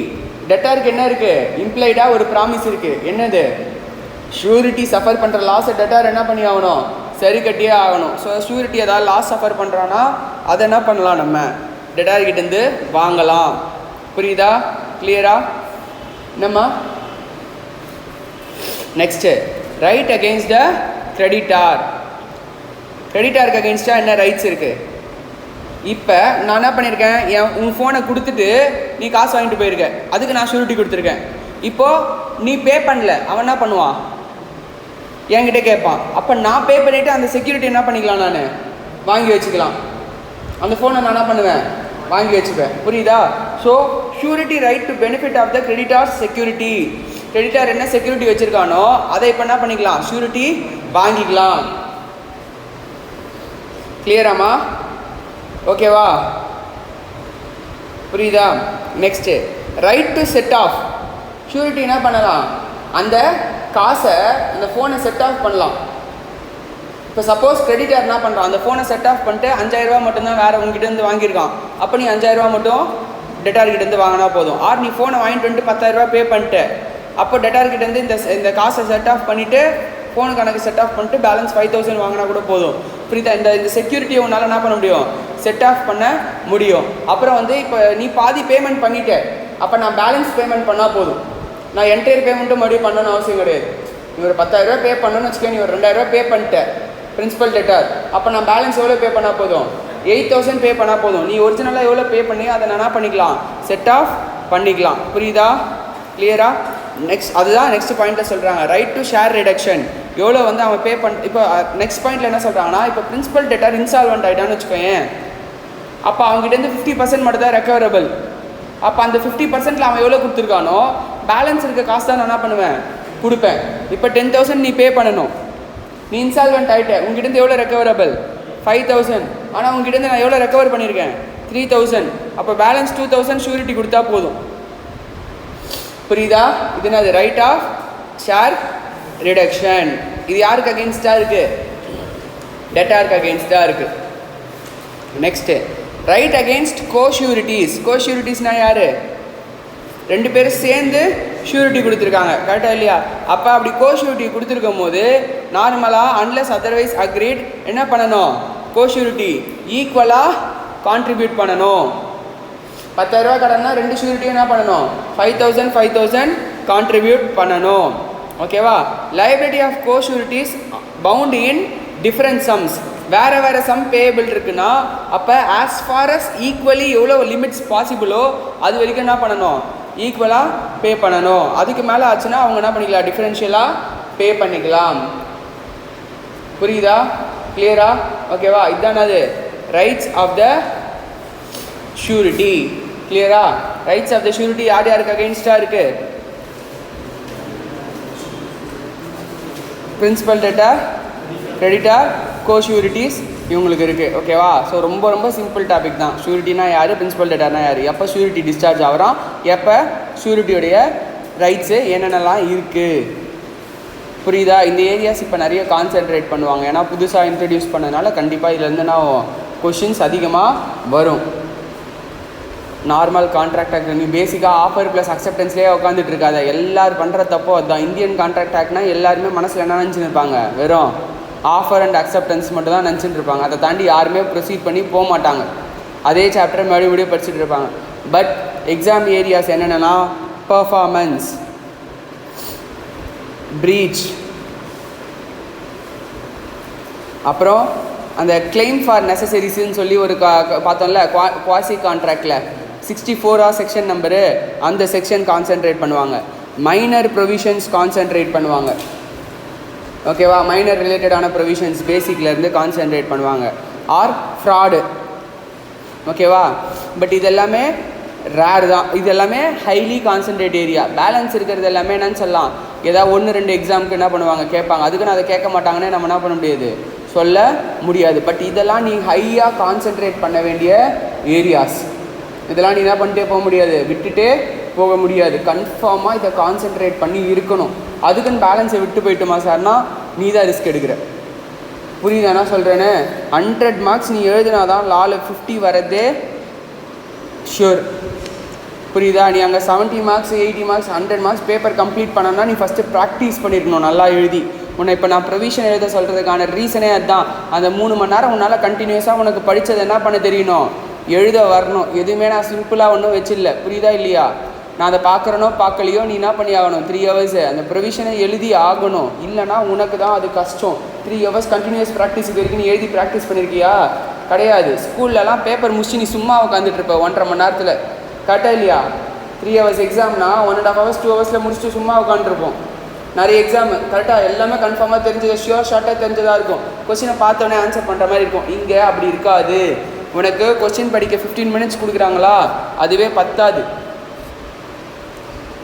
டெட்டாருக்கு என்ன இருக்குது, இம்ப்ளைடாக ஒரு ப்ராமிஸ் இருக்குது. என்னது, ஷூரிட்டி சஃபர் பண்ணுற லாஸை டெட்டார் என்ன பண்ணி ஆகணும், சரி கட்டியே ஆகணும். ஸோ ஷூரிட்டி ஏதாவது லாஸ் சஃபர் பண்ணுறான்னா அதை என்ன பண்ணலாம், நம்ம டெட்டார்கிட்டேருந்து வாங்கலாம். புரியுதா? கிளியரா? நம்ம next right against the creditor. கிரெடிட்டாருக்கு அகெயின்ஸ்டாக என்ன ரைட்ஸ் இருக்குது? இப்போ நான் என்ன பண்ணியிருக்கேன், உன் ஃபோனை கொடுத்துட்டு நீ காசு வாங்கிட்டு போயிருக்க, அதுக்கு நான் ஷூரிட்டி கொடுத்துருக்கேன். இப்போது நீ பே பண்ணல, அவன் என்ன பண்ணுவான், என்கிட்ட கேட்பான். அப்போ நான் பே பண்ணிவிட்டு அந்த செக்யூரிட்டி என்ன பண்ணிக்கலாம், நான் வாங்கி வச்சுக்கலாம். அந்த ஃபோனை நான் என்ன பண்ணுவேன், வாங்கி வச்சுப்பேன். புரியுதா? So surety right to benefit of the creditor security. Creditor என்ன செக்யூரிட்டி வச்சுருக்கானோ அதை இப்போ என்ன பண்ணிக்கலாம், ஷூரிட்டி வாங்கிக்கலாம். கிளியராமா? ஓகேவா? புரியுதா? Next right to set off. Surety என்ன பண்ணலாம், அந்த காசை அந்த ஃபோனை செட் ஆஃப் பண்ணலாம். இப்போ சப்போஸ் கிரெடிட்டார் என்ன பண்ணுறான், அந்த ஃபோனை செட் ஆஃப் பண்ணிட்டு 5000 ரூபா மட்டும்தான் வேறு உங்ககிட்டேருந்து வாங்கியிருக்கான். அப்போ நீ 5000 ரூபா மட்டும் டெட்டார்கிட்டேருந்து வாங்கினா போதும். ஆர் நீ ஃபோனை வாங்கிட்டு வந்துட்டு 10000 ரூபா பே பண்ணிட்டு அப்போ டெட்டார்கிட்டேருந்து இந்த காசை செட் ஆஃப் பண்ணிவிட்டு ஃபோனு கணக்கு செட் ஆஃப் பண்ணிட்டு பேலன்ஸ் 5000 வாங்கினா கூட போதும். புரியுதா? இந்த செக்யூரிட்டியை உன்னால் என்ன பண்ண முடியும், செட் ஆஃப் பண்ண முடியும். அப்புறம் வந்து இப்போ நீ பாதி பேமெண்ட் பண்ணிட்ட, அப்போ நான் பேலன்ஸ் பேமெண்ட் பண்ணால் போதும். நான் என்டையர் பேமெண்ட்டும் மறுபடியும் பண்ணணும்னு அவசியம் கிடையாது. நீ ஒரு 10000 ரூபா பே பண்ணணும்னு வச்சுக்கோ, நீ ஒரு 2000 ரூபா பே பண்ணிட்ட பிரின்சிபல் டெட்டார். அப்போ நான் பேலன்ஸ் எவ்வளோ பே பண்ணால் போதும், 8000 பே பண்ணால் போதும். நீ ஒரிஜினலாக எவ்வளோ பே பண்ணி அதை நான் என்ன பண்ணிக்கலாம், செட் ஆஃப் பண்ணிக்கலாம். புரியுதா? கிளியரா? நெக்ஸ்ட் அதுதான் நெக்ஸ்ட் பாயிண்ட்டில் சொல்கிறாங்க, ரைட் டு ஷேர் ரிடக்ஷன். எவ்வளோ வந்து அவன் பே பண்ண. இப்போ நெக்ஸ்ட் பாயிண்ட்டில் என்ன சொல்கிறாங்கன்னா, இப்போ பிரின்சிபல் டெட்டார் இன்சால்வெண்ட் ஆகிட்டான்னு வச்சுக்கோயேன், அப்போ அவங்ககிட்டேருந்து 50% மட்டும் தான் ரெக்கவரபிள். அப்போ அந்த 50%ல் அவன் எவ்வளோ கொடுத்துருக்கானோ பேலன்ஸ் இருக்க காசு தான் நான் என்ன பண்ணுவேன், கொடுப்பேன். இப்போ 10,000 நீ பே பண்ணணும், நீ இன்சால்வெண்ட் ஆகிட்ட, உங்ககிட்டேருந்து எவ்வளோ ரெக்கவரபிள் 5,000, ஆனால் உங்ககிட்டேருந்து நான் எவ்வளோ ரெக்கவர் பண்ணியிருக்கேன் 3,000. அப்போ பேலன்ஸ் 2,000 ஷூரிட்டி கொடுத்தா போதும். புரியுதா? இது என்னது, ரைட் ஆஃப் ஷேர் ரிடக்ஷன். இது யாருக்கு அகெயின்ஸ்டாக இருக்குது, டெட்டாருக்கு அகெயின்ஸ்டாக இருக்குது. Next right against co sureties. கோஷூரிட்டிஸ்னால் யார், ரெண்டு பேரும் சேர்ந்து ஷூரிட்டி கொடுத்துருக்காங்க, கரெக்டாக இல்லையா? அப்போ அப்படி கோஷூரிட்டி கொடுத்துருக்கும் போது நார்மலாக அன்லெஸ் அதர்வைஸ் அக்ரீட் என்ன பண்ணணும், கோஷூரிட்டி ஈக்குவலாக கான்ட்ரிபியூட் பண்ணணும். 10,000 கடன்னா ரெண்டு ஷூரிட்டியும் என்ன பண்ணணும், 5,000 கான்ட்ரிபியூட் பண்ணணும். ஓகேவா? Liability of co sureties bound in different sums. வேறு வேறு சம் பேயபிள் இருக்குன்னா அப்போ ஆஸ் ஃபார் அஸ் ஈக்குவலி எவ்வளோ லிமிட்ஸ் பாசிபிளோ அது வரைக்கும் என்ன பண்ணணும், ஈக்குவலாக பே பண்ணணும். அதுக்கு மேலே ஆச்சுன்னா அவங்க என்ன பண்ணிக்கலாம், டிஃப்ரென்ஷியலாக பே பண்ணிக்கலாம். புரியுதா? கிளியரா? ஓகேவா? இதுதான் அது ரைட்ஸ் ஆஃப் த ஷூரிட்டி. கிளியரா? ரைட்ஸ் ஆஃப் த ஷூரிட்டி யார் யாருக்கு அகெயின்ஸ்டாக இருக்குது, பிரின்சிபல் டெட்டார், கிரெடிட்டார், கோஷூரிட்டிஸ் இவங்களுக்கு இருக்குது. ஓகேவா? ஸோ ரொம்ப ரொம்ப சிம்பிள் டாபிக் தான். ஷூரிட்டினா யார், பிரின்சிபல் டெட்டார்னா யார், எப்போ ஷூரிட்டி டிஸ்சார்ஜ் ஆகிறோம், எப்போ ஷூரிட்டியோடைய ரைட்ஸு என்னென்னலாம் இருக்குது. புரியுதா? இந்த ஏரியாஸ் இப்போ நிறைய கான்சென்ட்ரேட் பண்ணுவாங்க, ஏன்னா புதுசாக இன்ட்ரடியூஸ் பண்ணதுனால கண்டிப்பாக இதுலேருந்து நான் கொஷின்ஸ் அதிகமாக வரும். நார்மல் கான்ட்ராக்ட் ஆக்ட் நீ பேசிக்காக ஆஃபர் ப்ளஸ் அக்செப்டன்ஸ்லேயே உட்காந்துட்டு இருக்காத. எல்லோரும் பண்ணுற தப்போ அதுதான். இந்தியன் கான்ட்ராக்ட் ஆக்ட்னா எல்லாருமே மனசில் என்ன நினச்சின்னு இருப்பாங்க, வெறும் ஆஃபர் அண்ட் அக்செப்டன்ஸ் மட்டும் தான் நினச்சிட்டு இருப்பாங்க. அதை தாண்டி யாருமே ப்ரொசீட் பண்ணி போக மாட்டாங்க. அதே சாப்டர் மறுபடியும் படிச்சுட்டு இருப்பாங்க. பட் எக்ஸாம் ஏரியாஸ் என்னென்னா பர்ஃபார்மன்ஸ், பிரீச், அப்புறம் அந்த கிளைம் ஃபார் நெசசரிஸ்ன்னு சொல்லி ஒரு பார்த்தோம்ல குவாசி கான்ட்ராக்டில் 64 செக்ஷன் நம்பரு, அந்த செக்ஷன் கான்சென்ட்ரேட் பண்ணுவாங்க. மைனர் ப்ரொவிஷன்ஸ் கான்சென்ட்ரேட் பண்ணுவாங்க. ஓகேவா? மைனர் ரிலேட்டடான ப்ரொவிஷன்ஸ் பேசிக்லேருந்து கான்சென்ட்ரேட் பண்ணுவாங்க. Or fraud. ஓகேவா? பட் இதெல்லாமே ரேர் தான். இது எல்லாமே ஹைலி கான்சென்ட்ரேட் ஏரியா. பேலன்ஸ் இருக்கிறது எல்லாமே என்னன்னு சொல்லலாம், ஏதாவது 1-2 எக்ஸாமுக்கு என்ன பண்ணுவாங்க, கேட்பாங்க. அதுக்குன்னு அதை கேட்க மாட்டாங்கன்னே நம்ம என்ன பண்ண முடியாது, சொல்ல முடியாது. பட் இதெல்லாம் நீ ஹையாக கான்சென்ட்ரேட் பண்ண வேண்டிய ஏரியாஸ். இதெல்லாம் நீ என்ன பண்ணிட்டே போக முடியாது, விட்டுட்டே போக முடியாது. கன்ஃபார்மாக இதை கான்சென்ட்ரேட் பண்ணி இருக்கணும். அதுக்குன்னு பேலன்ஸை விட்டு போயிட்டுமா சார்னா நீ தான் ரிஸ்க் எடுக்கிற. புரியுதானா சொல்கிறேன்னு? 100 மார்க்ஸ் நீ எழுதினா தான் லாவில் 50 வரதே ஷூர். புரியுதா? நீ அங்கே 70 marks 80 marks 100 marks paper complete பண்ணணும்னா நீ ஃபஸ்ட்டு ப்ராக்டிஸ் பண்ணியிருக்கணும் நல்லா எழுதி. உன்னை இப்போ நான் ப்ரொவிஷன் எழுத சொல்கிறதுக்கான ரீசனே அதுதான். அந்த 3 மணி நேரம் உன்னால் கண்டினியூஸாக உனக்கு படித்தது என்ன பண்ண தெரியணும், எழுத வரணும். எதுவுமே நான் சிம்பிளாக ஒன்றும் வச்சிடல. புரியுதா இல்லையா? நான் அதை பார்க்குறனோ பார்க்கலையோ நீ என்ன பண்ணி ஆகணும், 3 hours அந்த ப்ரொவிஷனை எழுதி ஆகணும். இல்லைனா உனக்கு தான் அது கஷ்டம். 3 hours கண்டினியூஸ் ப்ராக்டிஸ் வரைக்கும் நீ எழுதி ப்ராக்டிஸ் பண்ணியிருக்கியா? கிடையாது. ஸ்கூல்லலாம் பேப்பர் முடிச்சு நீ சும்மா உட்காந்துட்டு இருப்ப 1.5 மணி நேரத்தில். கரெக்டாக இல்லையா? 3 hours எக்ஸாம்னா 1.5 hours 2 hours முடிச்சுட்டு சும்மா உட்காந்துருப்போம். நிறைய எக்ஸாம் கரெக்டாக எல்லாமே கன்ஃபார்மாக தெரிஞ்சது, ஷியோர் ஷார்ட்டாக தெரிஞ்சதாக இருக்கும். கொஸ்டினை பார்த்தோன்னே ஆன்சர் பண்ணுற மாதிரி இருக்கும். இங்கே அப்படி இருக்காது. உனக்கு கொஸ்டின் படிக்க 15 மினிட்ஸ் கொடுக்குறாங்களா, அதுவே பத்தாது.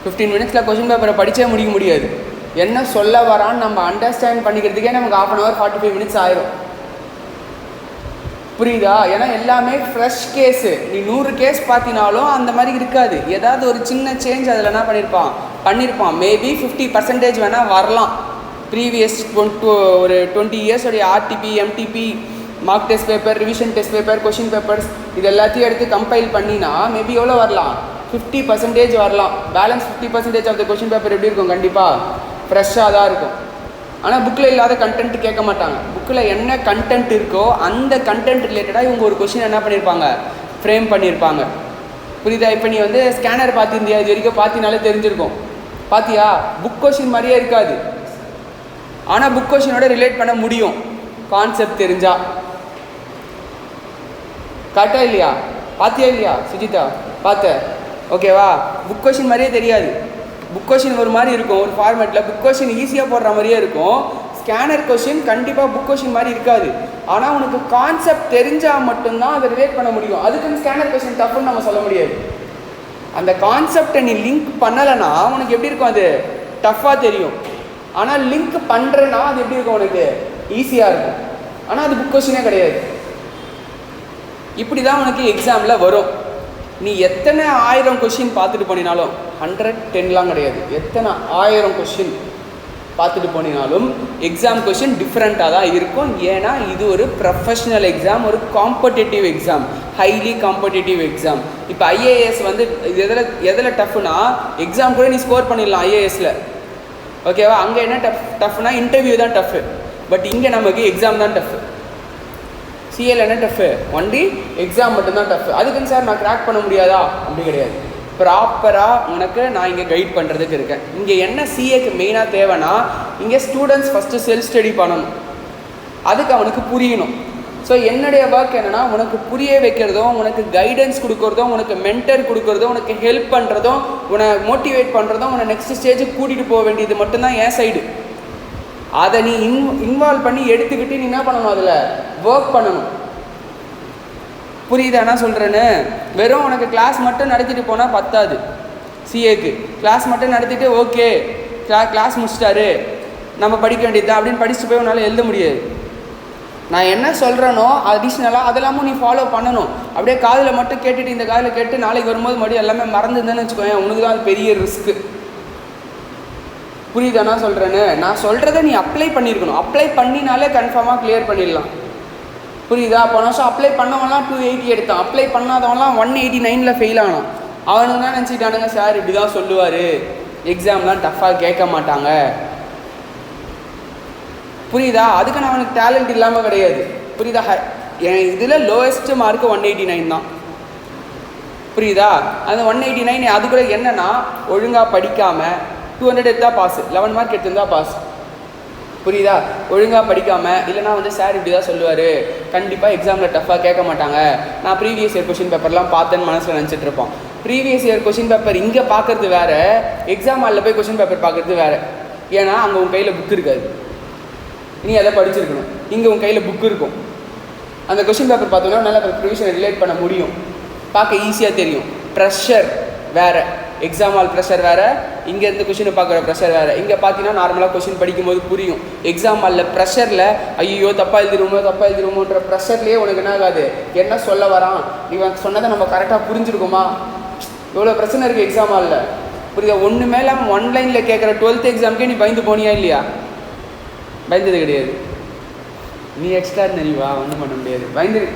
15 மினிட்ஸில் கொஸ்டின் பேப்பரை படித்தே முடிக்க முடியாது. என்ன சொல்ல வரான்னு நம்ம அண்டர்ஸ்டாண்ட் பண்ணிக்கிறதுக்கே நமக்கு 1/2 hour 45 minutes ஆயிரும். புரியுதா? ஏன்னா எல்லாமே ஃப்ரெஷ் கேஸு. நீ 100 கேஸ் பார்த்தினாலும் அந்த மாதிரி இருக்காது. ஏதாவது ஒரு சின்ன சேஞ்ச் அதில் என்ன பண்ணியிருப்பான். மேபி 50% வேணால் வரலாம். ப்ரீவியஸ் ஒரு 20 years RTB, MTB, mark test paper, revision test paper, question papers இது எல்லாத்தையும் எடுத்து கம்பைல் பண்ணினா மேபி எவ்வளோ வரலாம், 50% வரலாம். Balance 50% of the question paper எப்படி இருக்கும், கண்டிப்பாக ஃப்ரெஷ்ஷாக தான் இருக்கும். ஆனால் புக்கில் இல்லாத கண்டென்ட் கேட்க மாட்டாங்க. புக்கில் என்ன கண்டென்ட் இருக்கோ அந்த கண்டென்ட் ரிலேட்டடாக இவங்க ஒரு கொஷின் என்ன பண்ணியிருப்பாங்க, ஃப்ரேம் பண்ணியிருப்பாங்க. புரியுதா? இப்போ நீ ஸ்கேனர் பார்த்துருந்தியா, இது வரைக்கும் பார்த்தினாலே தெரிஞ்சிருக்கும். பார்த்தியா? புக் கொஷின் மாதிரியே இருக்காது. ஆனால் புக் கொஷினோட ரிலேட் பண்ண முடியும் கான்செப்ட் தெரிஞ்சா. கரெக்டா இல்லையா? பார்த்தியா இல்லையா சுஜிதா? பார்த்த? ஓகேவா? புக் கொஷின் மாதிரியே தெரியாது. புக் கொஷின் ஒரு மாதிரி இருக்கும், ஒரு ஃபார்மேட்டில் புக் கொஷின் ஈஸியாக போடுற மாதிரியே இருக்கும். ஸ்கேனர் கொஷின் கண்டிப்பாக புக் கொஷின் மாதிரி இருக்காது. ஆனால் உனக்கு கான்செப்ட் தெரிஞ்சால் மட்டும்தான் அதை ரிலேட் பண்ண முடியும். அதுக்குன்னு ஸ்கேனர் கொஷின் டஃப்னு நம்ம சொல்ல முடியாது. அந்த கான்செப்டை நீ லிங்க் பண்ணலைன்னா உனக்கு எப்படி இருக்கும், அது டஃப்பாக தெரியும். ஆனால் லிங்க் பண்ணுறேன்னா அது எப்படி இருக்கும், உனக்கு ஈஸியாக இருக்கும். ஆனால் அது புக் கொஷினே கிடையாது. இப்படி தான் உனக்கு எக்ஸாமில் வரும். நீ எத்தனை 1000 கொஷின் பார்த்துட்டு போனினாலும் 110லாம் கிடையாது, எத்தனை 1000 கொஷின் பார்த்துட்டு போனினாலும் எக்ஸாம் கொஷின் டிஃப்ரெண்ட்டாக தான் இருக்கும். ஏன்னா இது ஒரு ப்ரொஃபஷ்னல் எக்ஸாம், ஒரு competitive exam, highly competitive exam. இப்போ ஐஏஎஸ் வந்து எதில் டஃப்னா எக்ஸாம் கூட நீ ஸ்கோர் பண்ணிடலாம் ஐஏஎஸில், ஓகேவா? அங்கே என்ன டஃப்னா இன்டர்வியூ தான் டஃப்பு, பட் இங்கே நமக்கு எக்ஸாம் தான் டஃப்பு. சிஎல் என்ன டஃப்பு, ஒன்லி எக்ஸாம் மட்டும்தான் டஃப்பு. அதுக்குன்னு சார் நான் கிராக் பண்ண முடியாதா, அப்படி கிடையாது. ப்ராப்பராக உனக்கு நான் இங்கே கைட் பண்ணுறதுக்கு இருக்கேன். இங்கே என்ன சிஏக்கு மெயினாக தேவைன்னா, இங்கே ஸ்டூடெண்ட்ஸ் ஃபஸ்ட்டு செல்ஃப் ஸ்டடி பண்ணணும், அதுக்கு அவனுக்கு புரியணும். ஸோ என்னுடைய ஒர்க் என்னென்னா, உனக்கு புரிய வைக்கிறதும், உனக்கு கைடன்ஸ் கொடுக்குறதும், உனக்கு மென்டர் கொடுக்குறதும், உனக்கு ஹெல்ப் பண்ணுறதும், உன்னை மோட்டிவேட் பண்ணுறதும், உன்னை நெக்ஸ்ட் ஸ்டேஜுக்கு கூட்டிகிட்டு போக வேண்டியது மட்டும்தான் என் சைடு. அதை நீ இன்வால்வ் பண்ணி எடுத்துக்கிட்டு நீ என்ன பண்ணணும், அதில் ஒர்க் பண்ணணும். புரியுதா என்ன சொல்கிறேன்னு? வெறும் உனக்கு கிளாஸ் மட்டும் நடத்திட்டு போனால் பத்தாது. சிஏக்கு கிளாஸ் மட்டும் நடத்திட்டு ஓகே கிளாஸ் முடிச்சிட்டாரு நம்ம படிக்க வேண்டியது தான் அப்படின்னு படிச்சுட்டு போய் உன்னால் எழுத முடியாது. நான் என்ன சொல்கிறேனோ அடிஷ்னலாக அதெல்லாமும் நீ ஃபாலோ பண்ணணும். அப்படியே காதில் மட்டும் கேட்டுட்டு இந்த காதில் கேட்டு நாளைக்கு வரும்போது மறுபடியும் எல்லாமே மறந்துருந்தேன்னு வச்சுக்கோங்க, உனக்கு தான் அது பெரிய ரிஸ்க்கு. புரியுதானா சொல்கிறேன்னு? நான் சொல்கிறத நீ அப்ளை பண்ணியிருக்கணும். அப்ளை பண்ணினாலே கன்ஃபார்மாக கிளியர் பண்ணிடலாம். புரியுதா? போன வருஷம் அப்ளை பண்ணவங்களாம் 280 எடுத்தான், அப்ளை பண்ணாதவங்களாம் 189ல் ஃபெயில் ஆனான். அவனுக்கு தான் நினச்சிட்டானுங்க சார் இப்படி தான் சொல்லுவார், எக்ஸாம்லாம் டஃப்பாக கேட்க மாட்டாங்க. புரியுதா? அதுக்கு நான் அவனுக்கு டேலண்ட் இல்லாமல் கிடையாது. புரியுதா? என் இதில் லோவஸ்ட் மார்க்கு 189 தான். புரியுதா? அந்த 189 அது கூட என்னென்னா, ஒழுங்காக படிக்காமல் 200 எடுத்தால் பாஸ், 11 மார்க் எடுத்திருந்தா பாஸ். புரியுதா? ஒழுங்காக படிக்காமல் இல்லைனா வந்து சார் இப்படி தான் சொல்லுவார், கண்டிப்பாக எக்ஸாமில் டஃப்பாக கேட்க மாட்டாங்க. நான் ப்ரீவியஸ் இயர் கொஷின் பேப்பர்லாம் பார்த்தேன்னு மனசில் நினச்சிட்டு இருப்போம். ப்ரீவியஸ் இயர் கொஷின் பேப்பர் இங்கே பார்க்குறது வேறு, எக்ஸாம் ஹாலில் போய் கொஷின் பேப்பர் பார்க்குறது வேறு. ஏன்னா அங்கே உன் கையில் புக் இருக்காது, நீ அதை படிச்சிருக்கணும். இங்கே உன் கையில் புக் இருக்கும். அந்த கொஷின் பேப்பர் பார்த்தோன்னா நல்லா ப்ரிவிஷனை ரிலேட் பண்ண முடியும், பார்க்க ஈஸியாக தெரியும். ப்ரெஷர் வேறு, எக்ஸாம் ஹால் ப்ரெஷர் வேறு, இங்கேருந்து கொஷினை பார்க்குற ப்ரெஷர் வேறு. இங்கே பார்த்தீங்கன்னா நார்மலாக கொஷின் படிக்கும்போது புரியும். எக்ஸாம் ஹாலில் ப்ரெஷரில் ஐயோ தப்பாக எழுதிருமோன்ற ப்ரெஷர்லேயே உனக்கு என்ன ஆகாது, என்ன சொல்ல வரான், இவன் சொன்னதை நம்ம கரெக்டாக புரிஞ்சுருக்குமா, எவ்வளோ பிரச்சனை இருக்குது எக்ஸாம் ஹாலில். புரியுதா? ஒன்று மேலே ஒன்லைனில் கேட்குற 12th எக்ஸாமுக்கே நீ பயந்து போனியா இல்லையா? பயந்தது கிடையாது. நீ எக்ஸ்ட்ரா நினைவா, ஒன்றும் பண்ண முடியாது.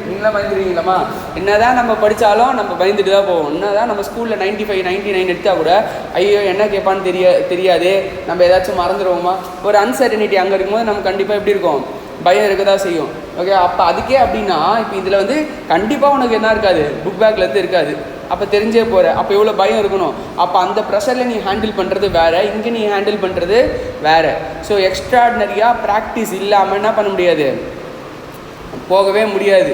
நீங்களாம் பயந்துருவீங்களாம்மா? என்ன தான் நம்ம படித்தாலும் நம்ம பயந்துட்டு தான் போவோம். என்ன தான் நம்ம ஸ்கூலில் 95, 99 எடுத்தால் கூட ஐயோ என்ன கேட்பான்னு தெரியாது, நம்ம ஏதாச்சும் மறந்துடுவோமா, ஒரு அன்சர்டனிட்டி அங்கே இருக்கும்போது நம்ம கண்டிப்பாக எப்படி இருக்கும், பயம் இருக்க தான் செய்யும். ஓகே, அப்போ அதுக்கே அப்படின்னா இப்போ இதில் வந்து கண்டிப்பாக உனக்கு என்ன இருக்காது, புக் பேக்லேருந்து இருக்காது. அப்போ தெரிஞ்சே போகிற, அப்போ எவ்வளோ பயம் இருக்கணும். அப்போ அந்த ப்ரெஷரில் நீ ஹேண்டில் பண்ணுறது வேறு, இங்கே நீ ஹேண்டில் பண்ணுறது வேறு. ஸோ எக்ஸ்ட்ராடினரியாக ப்ராக்டிஸ் இல்லாமல் என்ன பண்ண முடியாது, போகவே முடியாது.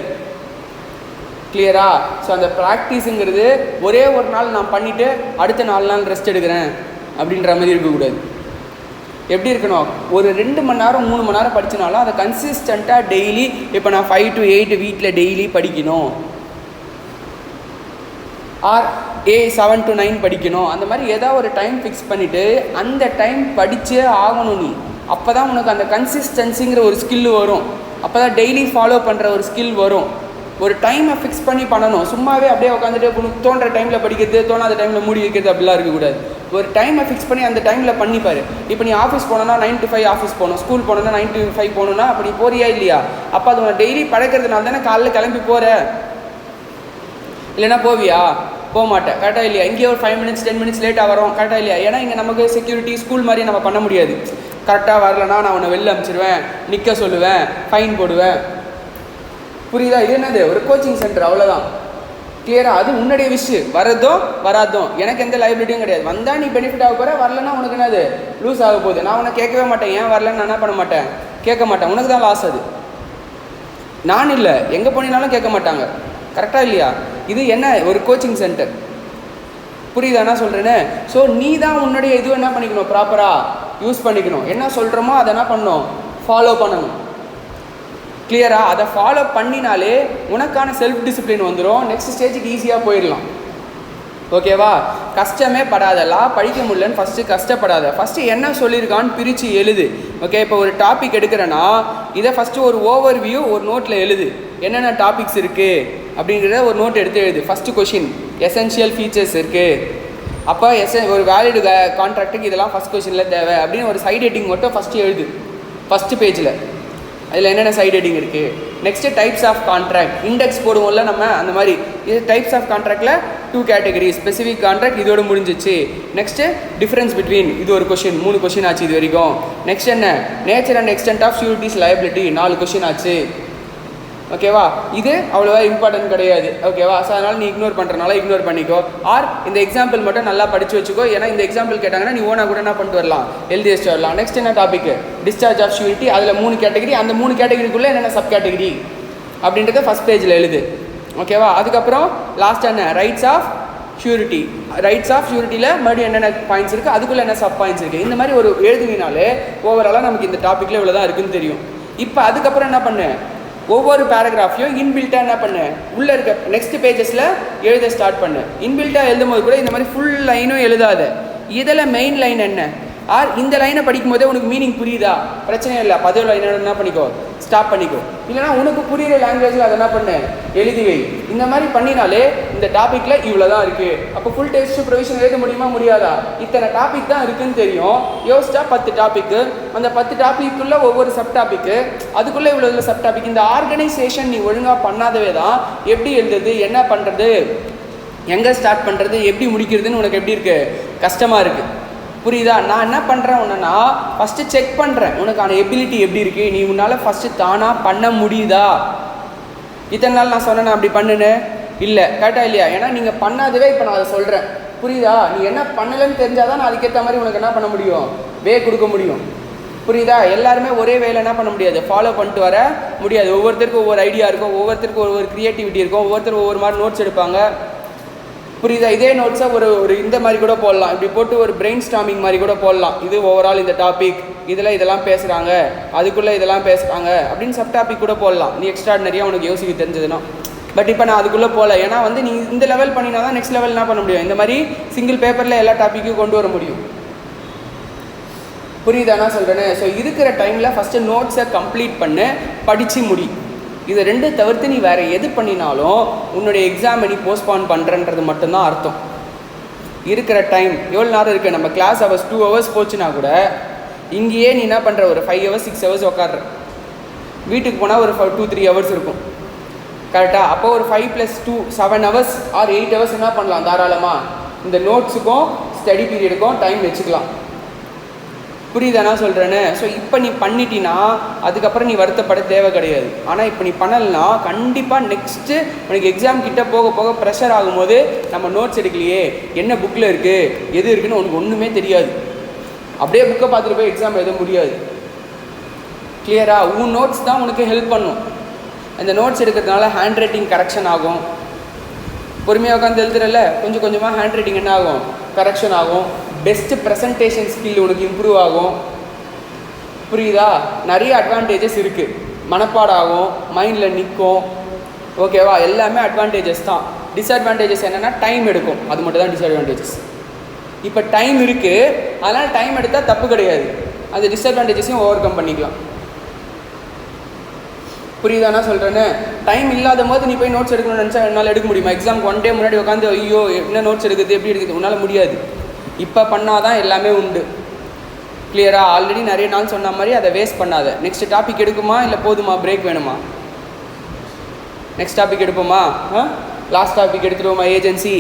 கிளியரா? ஸோ அந்த ப்ராக்டிஸுங்கிறது ஒரே ஒரு நாள் நான் பண்ணிவிட்டு அடுத்த 4 நாள் ரெஸ்ட் எடுக்கிறேன் அப்படின்ற மாதிரி இருக்கக்கூடாது. எப்படி இருக்கணும், ஒரு 2 மணி நேரம் 3 மணி நேரம் படிச்சினாலும் அதை கன்சிஸ்டண்ட்டாக டெய்லி, இப்போ நான் 5 to 8 வீட்டில் டெய்லி படிக்கணும், ஆர் 7 to 9 படிக்கணும், அந்த மாதிரி ஏதாவது ஒரு டைம் ஃபிக்ஸ் பண்ணிவிட்டு அந்த டைம் படித்தே ஆகணும் நீ. அப்போ தான் உனக்கு அந்த கன்சிஸ்டன்சிங்கிற ஒரு ஸ்கில் வரும். அப்போ தான் டெய்லி ஃபாலோ பண்ணுற ஒரு ஸ்கில் வரும். ஒரு டைமை ஃபிக்ஸ் பண்ணி பண்ணணும். சும்மாவே அப்படியே உட்காந்துட்டு உனக்கு தோன்ற டைமில் படிக்கிறது, தோணாத டைமில் மூடி வைக்கிறது அப்படிலாம் இருக்கக்கூடாது. ஒரு டைமை ஃபிக்ஸ் பண்ணி அந்த டைமில் பண்ணிப்பார். இப்போ நீ ஆஃபீஸ் போனோன்னா 9 to 5 ஆஃபீஸ் போகணும், ஸ்கூல் போனோன்னா 9 to 5 போகணுன்னா அப்படி போறியா இல்லையா? அப்போ அது உனக்கு டெய்லி பழக்கிறதுனால தானே காலையில் கிளம்பி போகிற. இல்லைனா போவியா? போக மாட்டேன். கரெக்டாக இல்லையா? இங்கேயே ஒரு 5 minutes 10 minutes லேட்டாக வரும். கரெக்டாக இல்லையா? ஏன்னா இங்கே நமக்கு செக்யூரிட்டி ஸ்கூல் மாதிரி நம்ம பண்ண முடியாது. கரெக்டாக வரலன்னா நான் உன்னை வெளில அனுப்பிச்சிடுவேன், நிற்க சொல்லுவேன், ஃபைன் போடுவேன். புரியுதா? இது என்னது, ஒரு கோச்சிங் சென்டர், அவ்வளோதான். கிளியராக? அது உன்னுடைய விஷயம், வராதோ எனக்கு எந்த லைபிலிட்டியும் கிடையாது. வந்தால் நீ பெனிஃபிட் ஆக போகிற, வரலன்னா உனக்கு என்னது, லூஸ் ஆக போகுது. நான் உன்னை கேட்கவே மாட்டேன், ஏன் வரலன்னு நான் என்ன பண்ண மாட்டேன், கேட்க மாட்டேன். உனக்கு தான் லாஸ். அது நான் இல்லை, எங்கே போனீங்கனாலும் கேட்க மாட்டாங்க. கரெக்டாக இல்லையா? இது என்ன, ஒரு கோச்சிங் சென்டர். புரியுதா என்ன சொல்கிறேன்னு? ஸோ நீ தான் உன்னுடைய இது என்ன பண்ணிக்கணும், ப்ராப்பராக யூஸ் பண்ணிக்கணும். என்ன சொல்கிறோமோ அதை என்ன பண்ணணும், ஃபாலோ பண்ணணும். கிளியரா? அதை ஃபாலோ பண்ணினாலே உனக்கான செல்ஃப் டிசிப்ளின் வந்துடும். நெக்ஸ்ட் ஸ்டேஜுக்கு ஈஸியாக போயிடலாம். ஓகேவா? கஷ்டமே படாத. லா படிக்க முடியலன்னு ஃபஸ்ட்டு கஷ்டப்படாத. ஃபஸ்ட்டு என்ன சொல்லியிருக்கான்னு பிரித்து எழுது. ஓகே, இப்போ ஒரு டாபிக் எடுக்கிறேன்னா இதை ஃபஸ்ட்டு ஒரு ஓவர் வியூ ஒரு நோட்டில் எழுது. என்னென்ன டாபிக்ஸ் இருக்குது அப்படிங்கிறத ஒரு நோட் எடுத்து எழுது. ஃபஸ்ட்டு கொஷின் எசென்ஷியல் ஃபீச்சர்ஸ் இருக்குது. அப்போ ஒரு வேலிடு கான்ட்ராக்டுக்கு இதெல்லாம் ஃபஸ்ட் கொஷினில் தேவை அப்படின்னு ஒரு சைட் ஹெட்டிங் மட்டும் ஃபஸ்ட்டு எழுது. ஃபஸ்ட்டு பேஜில் அதில் என்னென்ன சைட் ஹெட்டிங் இருக்குது. Next types of contract, index போடுவோம்ல நம்ம, அந்த மாதிரி இது டைப்ஸ் ஆஃப் கான்ட்ராக்டில் 2 கேட்டகரி. ஸ்பெசிஃபிக் கான்ட்ராக்ட் இதோடு முடிஞ்சிச்சு. நெக்ஸ்ட்டு டிஃப்ரென்ஸ் பிட்வீன், இது ஒரு கொஷின், 3 கொஷின் ஆச்சு இது வரைக்கும். நெக்ஸ்ட் என்ன, nature and extent of surety's liability, 4 question ஆச்சு. ஓகேவா? இது அவ்வளோவா இம்பார்ட்டன்ட் கிடையாது. ஓகேவா? ஸோ அதனால் நீ இக்னோர் பண்ணுறனால இக்னோர் பண்ணிக்கோ. ஆர் இந்த எக்ஸாம்பிள் மட்டும் நல்லா படித்து வச்சுக்கோ. ஏன்னா இந்த எக்ஸாம்பிள் கேட்டாங்கன்னா நீ ஓனா கூட என்ன பண்ணிட்டு வரலாம், எழுதி வச்சுட்டு வரலாம். நெக்ஸ்ட் என்ன டாபிக், டிஸ்சார்ஜ் ஆஃப் ஷூரிட்டி. அதில் 3 கேட்டகரி. அந்த 3 கேட்டகரிக்குள்ளே என்னென்ன சப் கேட்டகரி அப்படின்றத ஃபஸ்ட் பேஜில் எழுது. ஓகேவா? அதுக்கப்புறம் லாஸ்ட் என்ன, rights of surety. Rights of ஷூரிட்டியில் மறுபடியும் என்னென்ன பாயிண்ட்ஸ் இருக்குது, அதுக்குள்ளே என்ன சப் பாயிண்ட்ஸ் இருக்குது. இந்த மாதிரி ஒரு எழுதுனாலே ஓவராலாக நமக்கு இந்த டாப்பிக்கில் இவ்வளோ தான் இருக்குதுன்னு தெரியும். இப்போ அதுக்கப்புறம் என்ன பண்ணு, ஒவ்வொரு பேராகிராஃபையும் இன்பில்ட்டாக என்ன பண்ணு, உள்ளே இருக்க நெக்ஸ்ட் பேஜஸில் எழுத ஸ்டார்ட் பண்ணு. இன்பில்ட்டாக எழுதும் போது கூட இந்த மாதிரி ஃபுல் லைனும் எழுதாத. இதில் மெயின் லைன் என்ன, ஆர் இந்த லைனை படிக்கும் போதே உனக்கு மீனிங் புரியுதா, பிரச்சனையே இல்லை. 10 லைன் என்ன பண்ணிக்கோ, ஸ்டாப் பண்ணிக்கோ. இல்லைனா உனக்கு புரியுற லாங்குவேஜில் அதை என்ன பண்ணு, எழுதி வை. இந்த மாதிரி பண்ணினாலே இந்த டாப்பிக்கில் இவ்வளோ தான் இருக்குது. அப்போ ஃபுல் டெஸ்ட் ப்ரொவிஷன் எழுத முடியுமா, முடியாதா? இத்தனை டாபிக் தான் இருக்குதுன்னு தெரியும். யோசிச்சா 10 டாப்பிக்கு, அந்த 10 டாப்பிக்குள்ளே ஒவ்வொரு சப் டாப்பிக்கு, அதுக்குள்ளே இவ்வளோ சப் டாபிக். இந்த ஆர்கனைசேஷன் நீ ஒழுங்காக பண்ணாதவே தான் எப்படி எழுதுறது, என்ன பண்ணுறது, எங்கே ஸ்டார்ட் பண்ணுறது, எப்படி முடிக்கிறதுன்னு உனக்கு எப்படி இருக்குது, கஷ்டமாக இருக்குது. புரியுதா? நான் என்ன பண்ணுறேன் ஒன்றுனா, ஃபஸ்ட்டு செக் பண்ணுறேன் உனக்கான எபிலிட்டி எப்படி இருக்குது, நீ உன்னால் ஃபஸ்ட்டு தானாக பண்ண முடியுதா. இத்தனை நாள் நான் சொன்னேன் அப்படி பண்ணுன்னு இல்லை, கரெக்டாக இல்லையா? ஏன்னா நீங்கள் பண்ணாதவே இப்போ நான் அதை சொல்கிறேன். புரியுதா? நீ என்ன பண்ணலைன்னு தெரிஞ்சால் தான் நான் அதுக்கேற்ற மாதிரி உனக்கு என்ன பண்ண முடியும், கொடுக்க முடியும். புரியுதா? எல்லாருமே ஒரே வேலை என்ன பண்ண முடியாது, ஃபாலோ பண்ணிட்டு வர முடியாது. ஒவ்வொருத்தருக்கும் ஒவ்வொரு ஐடியா இருக்கும், ஒவ்வொருத்தருக்கும் ஒவ்வொரு க்ரியேட்டிவிட்டி இருக்கும், ஒவ்வொருத்தரும் ஒவ்வொரு மாதிரி நோட்ஸ் எடுப்பாங்க. புரியுதா? இதே நோட்ஸை ஒரு இந்த மாதிரி கூட போடலாம், இப்படி போட்டு ஒரு பிரெயின் ஸ்டாமிங் மாதிரி கூட போடலாம். இது ஓவரால் இந்த டாபிக், இதில் இதெல்லாம் பேசுகிறாங்க, அதுக்குள்ளே இதெல்லாம் பேசுகிறாங்க அப்படின்னு சப் டாபிக் கூட போடலாம். நீ எக்ஸ்ட்ராடினரியாக உனக்கு யோசிக்க தெரிஞ்சதுன்னா. பட் இப்போ நான் அதுக்குள்ளே போகல. ஏன்னா வந்து நீ இந்த லெவல் பண்ணினா தான் நெக்ஸ்ட் லெவல் என்ன பண்ண முடியும், இந்த மாதிரி சிங்கிள் பேப்பரில் எல்லா டாப்பிக்கும் கொண்டு வர முடியும். புரியுதா நான் சொல்கிறேன்னு? ஸோ இருக்கிற டைமில் ஃபஸ்ட்டு நோட்ஸை கம்ப்ளீட் பண்ணு, படித்து முடி. இதை 2 தவிர்த்து நீ வேறு எது பண்ணினாலும் உன்னுடைய எக்ஸாமை நீ போஸ்ட்பான் பண்ணுறன்றது மட்டும்தான் அர்த்தம். இருக்கிற டைம் எவ்வளோ நேரம் இருக்குது, நம்ம கிளாஸ் ஹவர்ஸ் 2 ஹவர்ஸ் போச்சுன்னா கூட இங்கேயே நீ என்ன பண்ணுற, ஒரு 5 ஹவர்ஸ் 6 ஹவர்ஸ் உட்காடுற. வீட்டுக்கு போனால் ஒரு 2-3 ஹவர்ஸ் இருக்கும், கரெக்டாக? அப்போ ஒரு 5 + 2 7 ஹவர்ஸ் ஆர் 8 ஹவர்ஸ் என்ன பண்ணலாம், தாராளமாக இந்த நோட்ஸுக்கும் ஸ்டடி பீரியடுக்கும் டைம் வச்சுக்கலாம். புரியுதா நான் சொல்கிறேன்னு? ஸோ இப்போ நீ பண்ணிட்டீன்னா அதுக்கப்புறம் நீ வருத்தப்பட தேவை கிடையாது. ஆனால் இப்போ நீ பண்ணலைன்னா கண்டிப்பாக நெக்ஸ்ட்டு உனக்கு எக்ஸாம் கிட்டே போக போக ப்ரெஷர் ஆகும்போது நம்ம நோட்ஸ் எடுக்கலையே, என்ன புக்கில் இருக்குது, எது இருக்குதுன்னு உனக்கு ஒன்றுமே தெரியாது. அப்படியே புக்கை பார்த்துட்டு போய் எக்ஸாம் எழுத முடியாது. கிளியரா? உன் நோட்ஸ் தான் உனக்கு ஹெல்ப் பண்ணும். அந்த நோட்ஸ் எடுக்கிறதுனால ஹேண்ட் ரைட்டிங் கரெக்ஷன் ஆகும். பொறுமையாக உட்காந்து எழுதுறல, கொஞ்சம் கொஞ்சமாக ஹேண்ட் ரைட்டிங் என்ன ஆகும், கரெக்ஷன் ஆகும். பெஸ்ட்டு ப்ரெசன்டேஷன் ஸ்கில் உனக்கு இம்ப்ரூவ் ஆகும். புரியுதா? நிறைய அட்வான்டேஜஸ் இருக்குது. மனப்பாடம் ஆகும், மைண்டில் நிற்கும். ஓகேவா? எல்லாமே அட்வான்டேஜஸ் தான். டிஸ்அட்வான்டேஜஸ் என்னென்னா டைம் எடுக்கும், அது மட்டும் தான் டிஸ்அட்வான்டேஜஸ். இப்போ டைம் இருக்குது, அதனால் டைம் எடுத்தால் தப்பு கிடையாது. அந்த டிஸ்அட்வான்டேஜஸையும் ஓவர் கம் பண்ணிக்கலாம். புரியுதா நான் சொல்கிறேன்னு? டைம் இல்லாத போது நீ போய் நோட்ஸ் எடுக்கணும்னு நினச்சா என்னால் எடுக்க முடியுமா? எக்ஸாமுக்கு 1 டே முன்னாடி உட்காந்து ஐயோ என்ன நோட்ஸ் எடுக்குது, எப்படி எடுக்குது, உன்னால் முடியாது. இப்போ பண்ணால் தான் எல்லாமே உண்டு. கிளியரா? ஆல்ரெடி நிறைய நாள் சொன்ன மாதிரி அதை வேஸ்ட் பண்ணாத. நெக்ஸ்ட் டாபிக் எடுக்குமா இல்லை போதுமா, பிரேக் வேணுமா? நெக்ஸ்ட் டாபிக் எடுப்போமா? லாஸ்ட் டாபிக் எடுத்துருவோமா? ஏஜென்சி